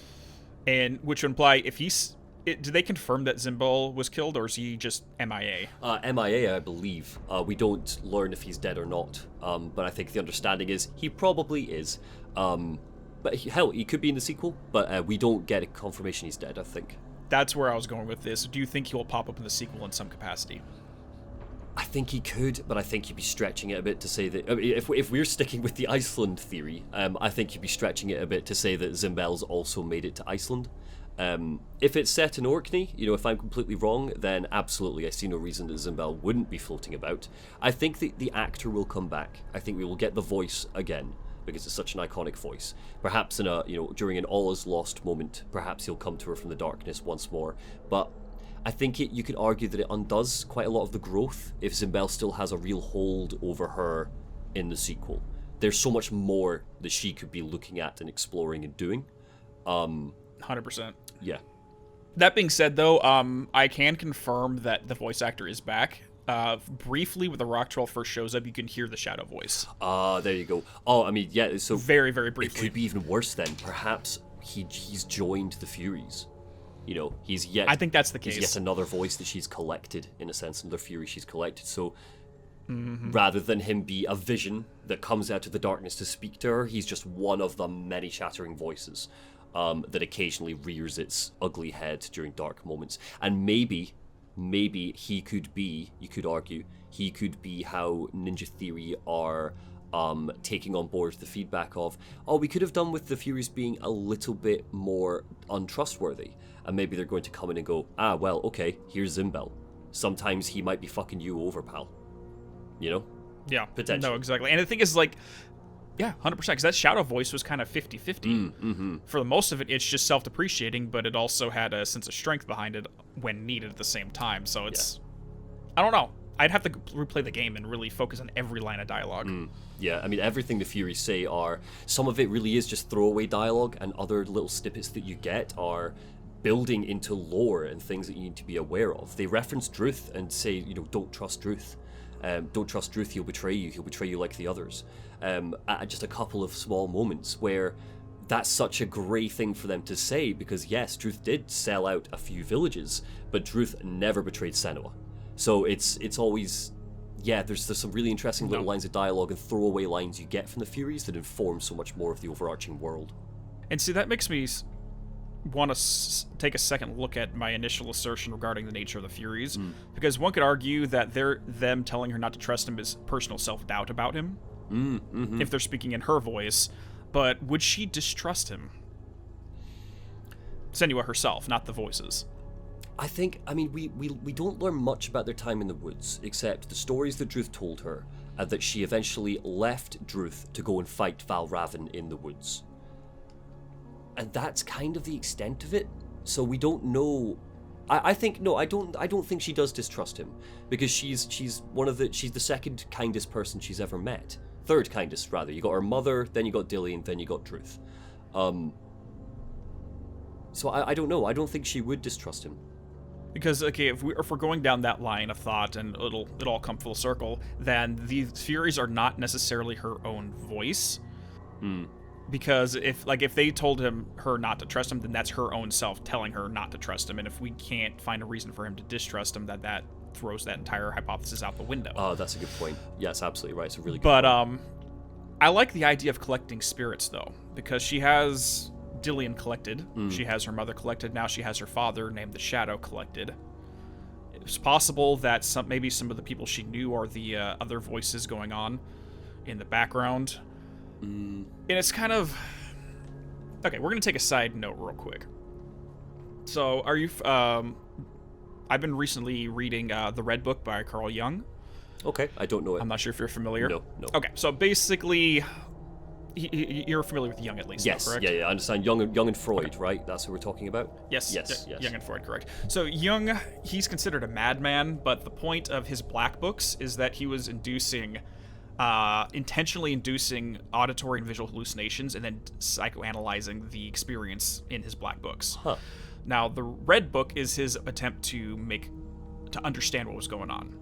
And which would imply, if he's... did they confirm that Zimbel was killed, or is he just MIA? MIA, I believe. We don't learn if he's dead or not, but I think the understanding is he probably is. But hell, he could be in the sequel, but we don't get a confirmation he's dead, I think. That's where I was going with this. Do you think he will pop up in the sequel in some capacity? I think he could, but I think you'd be stretching it a bit to say that... I mean, if we're sticking with the Iceland theory, I think you'd be stretching it a bit to say that Zimbel's also made it to Iceland. If it's set in Orkney, if I'm completely wrong, then absolutely, I see no reason that Zimbel wouldn't be floating about. I think the actor will come back. I think we will get the voice again, because it's such an iconic voice. Perhaps in a, during an all is lost moment, perhaps he'll come to her from the darkness once more. But I think you could argue that it undoes quite a lot of the growth if Zimbel still has a real hold over her in the sequel. There's so much more that she could be looking at and exploring and doing. 100%. Yeah. That being said, though, I can confirm that the voice actor is back. Briefly, when the rock troll first shows up, you can hear the shadow voice. There you go. Oh, I mean, yeah, so... Very, very briefly. It could be even worse then. Perhaps he's joined the Furies. He's yet... I think that's the case. He's yet another voice that she's collected, in a sense, another Fury she's collected. So, rather than him be a vision that comes out of the darkness to speak to her, he's just one of the many shattering voices that occasionally rears its ugly head during dark moments. And maybe he could be, you could argue, he could be how Ninja Theory are taking on board the feedback of, we could have done with the Furies being a little bit more untrustworthy. And maybe they're going to come in and go, well, okay, here's Zimbel. Sometimes he might be fucking you over, pal. Yeah. Potentially. No, exactly. And the thing is, yeah, 100%, because that shadow voice was kind of 50-50. For the most of it, it's just self-depreciating, but it also had a sense of strength behind it when needed at the same time. So it's... I don't know. I'd have to replay the game and really focus on every line of dialogue. Yeah, I mean, everything the Furies say are... Some of it really is just throwaway dialogue, and other little snippets that you get are building into lore and things that you need to be aware of. They reference Druth and say, don't trust Druth. Don't trust Druth, he'll betray you like the others. At just a couple of small moments where that's such a great thing for them to say, because yes, Druth did sell out a few villages, but Druth never betrayed Senua. So it's always... Yeah, there's some really interesting little lines of dialogue and throwaway lines you get from the Furies that inform so much more of the overarching world. And see, that makes me want to take a second look at my initial assertion regarding the nature of the Furies, because one could argue that them telling her not to trust him is personal self-doubt about him, if they're speaking in her voice. But would she distrust him? Senua herself, not the voices. I mean, we don't learn much about their time in the woods, except the stories that Druth told her, and that she eventually left Druth to go and fight Valravn in the woods. And that's kind of the extent of it. So we don't know. I don't think she does distrust him, because she's the second kindest person she's ever met. Third kindest, rather. You got her mother, then you got Dillion, then you got Druth. So I don't know. I don't think she would distrust him. Because, okay, if we're going down that line of thought, and it'll all come full circle, then the Furies are not necessarily her own voice. Because if they told her not to trust him, then that's her own self telling her not to trust him. And if we can't find a reason for him to distrust him, that throws that entire hypothesis out the window. Oh, that's a good point. Yes, absolutely right. It's a really good point. I like the idea of collecting spirits, though, because she has Dillion collected. She has her mother collected. Now she has her father, named the Shadow, collected. It's possible that maybe some of the people she knew are the other voices going on in the background. And it's kind of... Okay, we're going to take a side note real quick. So, are you... I've been recently reading The Red Book by Carl Jung. Okay, I don't know it. I'm not sure if you're familiar. No. Okay, so basically... You're familiar with Jung, at least, yes, though, correct? Yeah, I understand. Jung and Freud, right? That's what we're talking about? Yes. Jung and Freud, correct. So Jung, he's considered a madman, but the point of his black books is that he was inducing intentionally inducing auditory and visual hallucinations and then psychoanalyzing the experience in his black books. Huh. Now, the red book is his attempt to understand what was going on.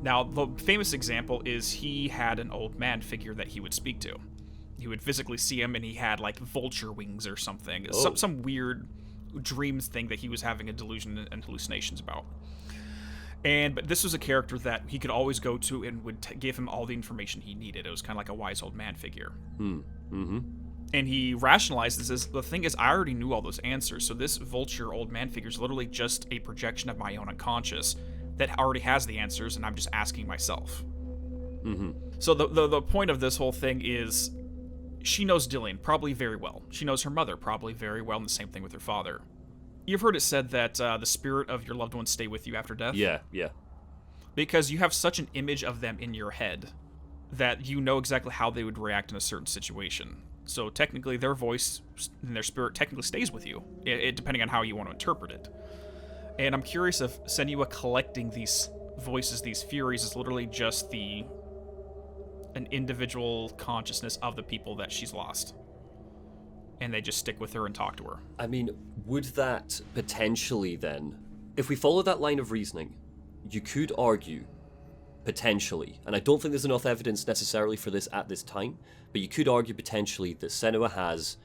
Now, the famous example is he had an old man figure that he would speak to. He would physically see him, and he had, like, vulture wings or something. Oh. Some weird dreams thing that he was having a delusion and hallucinations about. But this was a character that he could always go to and would give him all the information he needed. It was kind of like a wise old man figure. Mm-hmm. And he rationalized this as, the thing is, I already knew all those answers, so this vulture old man figure is literally just a projection of my own unconscious that already has the answers, and I'm just asking myself. Mm-hmm. So the point of this whole thing is, she knows Dillian probably very well. She knows her mother probably very well, and the same thing with her father. You've heard it said that the spirit of your loved ones stay with you after death? Yeah. Because you have such an image of them in your head that you know exactly how they would react in a certain situation. So technically, their voice and their spirit technically stays with you, depending on how you want to interpret it. And I'm curious if Senua collecting these voices, these furies, is literally just an individual consciousness of the people that she's lost. And they just stick with her and talk to her. I mean, would that potentially then, if we follow that line of reasoning, you could argue, potentially, and I don't think there's enough evidence necessarily for this at this time, but you could argue potentially that Senua has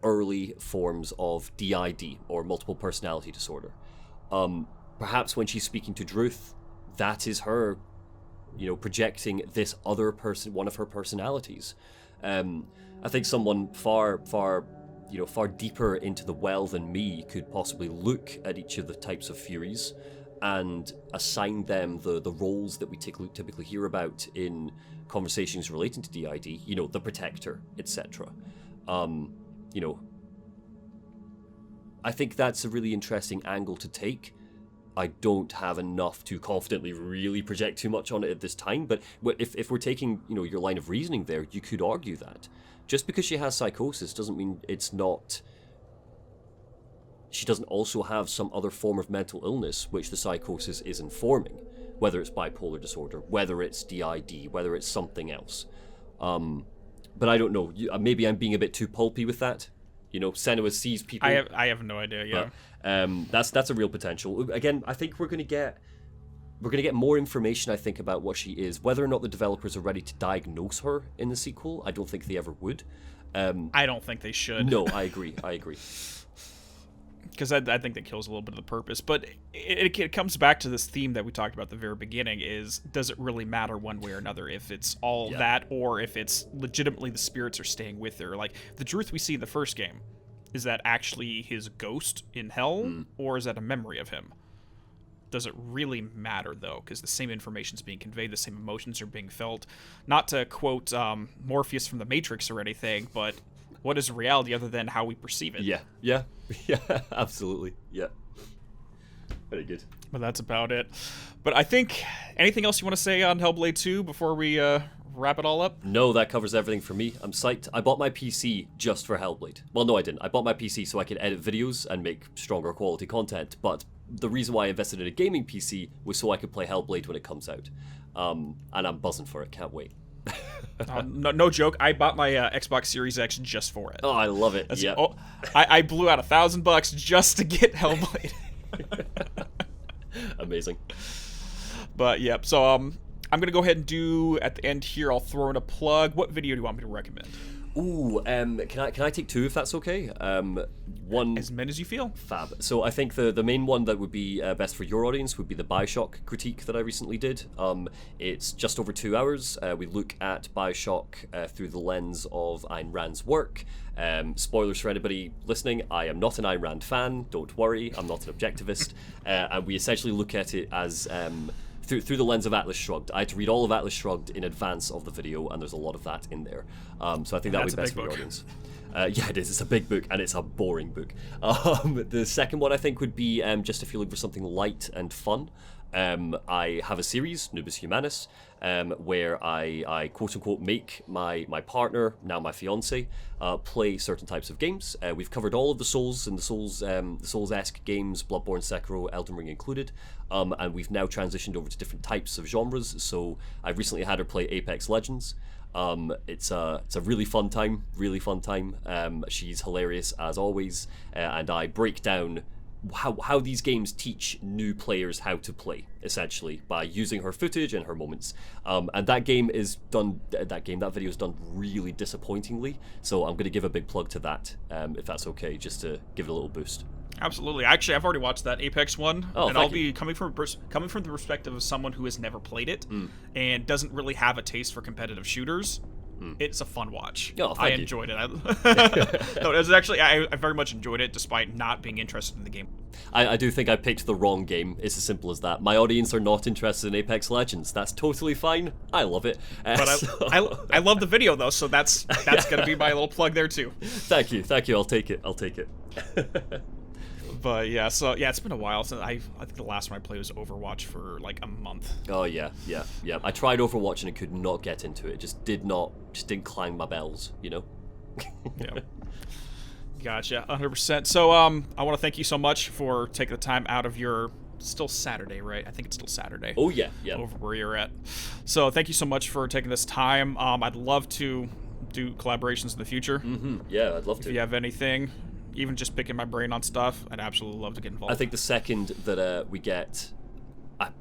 early forms of DID, or multiple personality disorder. Perhaps when she's speaking to Druth, that is her, projecting this other person, one of her personalities. I think someone far deeper into the well than me could possibly look at each of the types of furies and assign them the roles that we typically hear about in conversations relating to DID, the protector, etc. I think that's a really interesting angle to take. I don't have enough to confidently really project too much on it at this time, but if we're taking, your line of reasoning there, you could argue that. Just because she has psychosis doesn't mean she doesn't also have some other form of mental illness which the psychosis is informing, whether it's bipolar disorder, whether it's DID, whether it's something else. But I don't know. Maybe I'm being a bit too pulpy with that. Senua sees people. I have no idea. Yeah. That's a real potential. Again, I think we're gonna get more information, I think, about what she is. Whether or not the developers are ready to diagnose her in the sequel, I don't think they ever would. I don't think they should. No, I agree. Because I think that kills a little bit of the purpose. But it comes back to this theme that we talked about at the very beginning, is, does it really matter one way or another if it's all that, or if it's legitimately the spirits are staying with her? Like, the Druth we see in the first game, is that actually his ghost in hell, or is that a memory of him? Does it really matter, though? Because the same information is being conveyed, the same emotions are being felt. Not to quote Morpheus from The Matrix or anything, but what is reality other than how we perceive it? Yeah, absolutely. Yeah. Very good. But that's about it. But I think, anything else you want to say on Hellblade 2 before we wrap it all up? No, that covers everything for me. I'm psyched. I bought my PC just for Hellblade. Well, no, I didn't. I bought my PC so I could edit videos and make stronger quality content, but the reason why I invested in a gaming PC was so I could play Hellblade when it comes out. And I'm buzzing for it. Can't wait. No joke. I bought my Xbox Series X just for it. Oh, I love it. Yeah. I blew out $1,000 just to get Hellblade. Amazing. But yep. So I'm gonna go ahead and do at the end here. I'll throw in a plug. What video do you want me to recommend? Ooh, can I take two if that's okay? One as many as you feel. Fab. So I think the main one that would be best for your audience would be the Bioshock critique that I recently did. It's just over 2 hours. We look at Bioshock through the lens of Ayn Rand's work. Spoilers for anybody listening, I am not an Ayn Rand fan, don't worry, I'm not an objectivist. And we essentially look at it as through the lens of Atlas Shrugged. I had to read all of Atlas Shrugged in advance of the video, and there's a lot of that in there. So I think that would be best for your audience. Yeah, it is. It's a big book, and it's a boring book. The second one, I think, would be just if you're looking for something light and fun. I have a series, Noobus Humanus, where I quote-unquote make my partner, now my fiance, play certain types of games. We've covered all of the Souls and the Souls-esque games, Bloodborne, Sekiro, Elden Ring included, and we've now transitioned over to different types of genres. So I recently had her play Apex Legends. It's a really fun time, she's hilarious as always, and I break down how these games teach new players how to play, essentially, by using her footage and her moments. And that video is done really disappointingly, so I'm going to give a big plug to that, if that's okay, just to give it a little boost. Absolutely. Actually, I've already watched that Apex one, and I'll be coming from the perspective of someone who has never played it and doesn't really have a taste for competitive shooters. It's a fun watch. Oh, I enjoyed it. No, it was actually, I very much enjoyed it, despite not being interested in the game. I do think I picked the wrong game. It's as simple as that. My audience are not interested in Apex Legends. That's totally fine. I love it. But I love the video, though, so that's going to be my little plug there, too. Thank you. I'll take it. But yeah, so yeah, it's been a while since I think the last one I played was Overwatch for like a month. Oh yeah. I tried Overwatch and I could not get into it. It just didn't clang my bells, you know? Yeah. Gotcha, 100%. So I want to thank you so much for taking the time out of your still Saturday, right? I think it's still Saturday. Oh yeah. Over where you're at. So thank you so much for taking this time. I'd love to do collaborations in the future. Yeah, I'd love to. If you have anything, even just picking my brain on stuff, I'd absolutely love to get involved. I think the second that we get,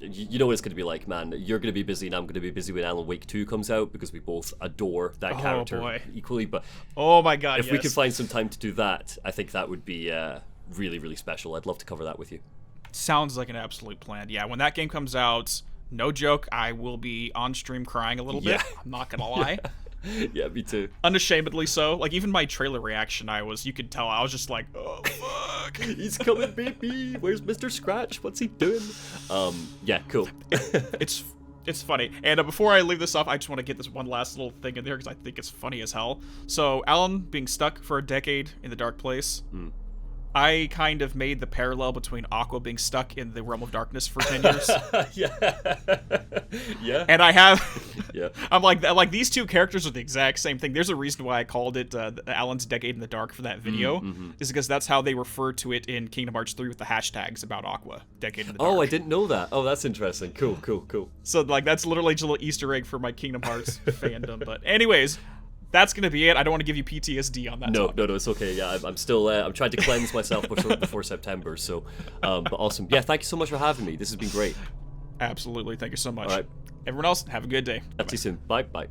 you know what it's going to be like, man. You're going to be busy and I'm going to be busy when Alan Wake 2 comes out, because we both adore that character equally. But oh my god, if we could find some time to do that, I think that would be really, really special. I'd love to cover that with you. Sounds like an absolute plan. Yeah, when that game comes out, no joke, I will be on stream crying a little bit. I'm not going to lie. Yeah, me too. Unashamedly so. Like, even my trailer reaction, you could tell, I was just like, oh, fuck. He's coming, baby. Where's Mr. Scratch? What's he doing? Yeah, cool. It's funny. And before I leave this off, I just want to get this one last little thing in there, because I think it's funny as hell. So, Alan being stuck for a decade in the dark place, I kind of made the parallel between Aqua being stuck in the realm of darkness for 10 years. Yeah. And I have... Yeah. I'm like, these two characters are the exact same thing. There's a reason why I called it Alan's Decade in the Dark for that video, is because that's how they refer to it in Kingdom Hearts 3 with the hashtags about Aqua, Decade in the Dark. Oh, I didn't know that. Oh, that's interesting. Cool. So, like, that's literally just a little Easter egg for my Kingdom Hearts fandom. But anyways... That's gonna be it. I don't want to give you PTSD on that. No, it's okay. Yeah, I'm still. I'm trying to cleanse myself before September. So, but awesome. Yeah, thank you so much for having me. This has been great. Absolutely. Thank you so much. All right. Everyone else, have a good day. Talk to you soon. Bye.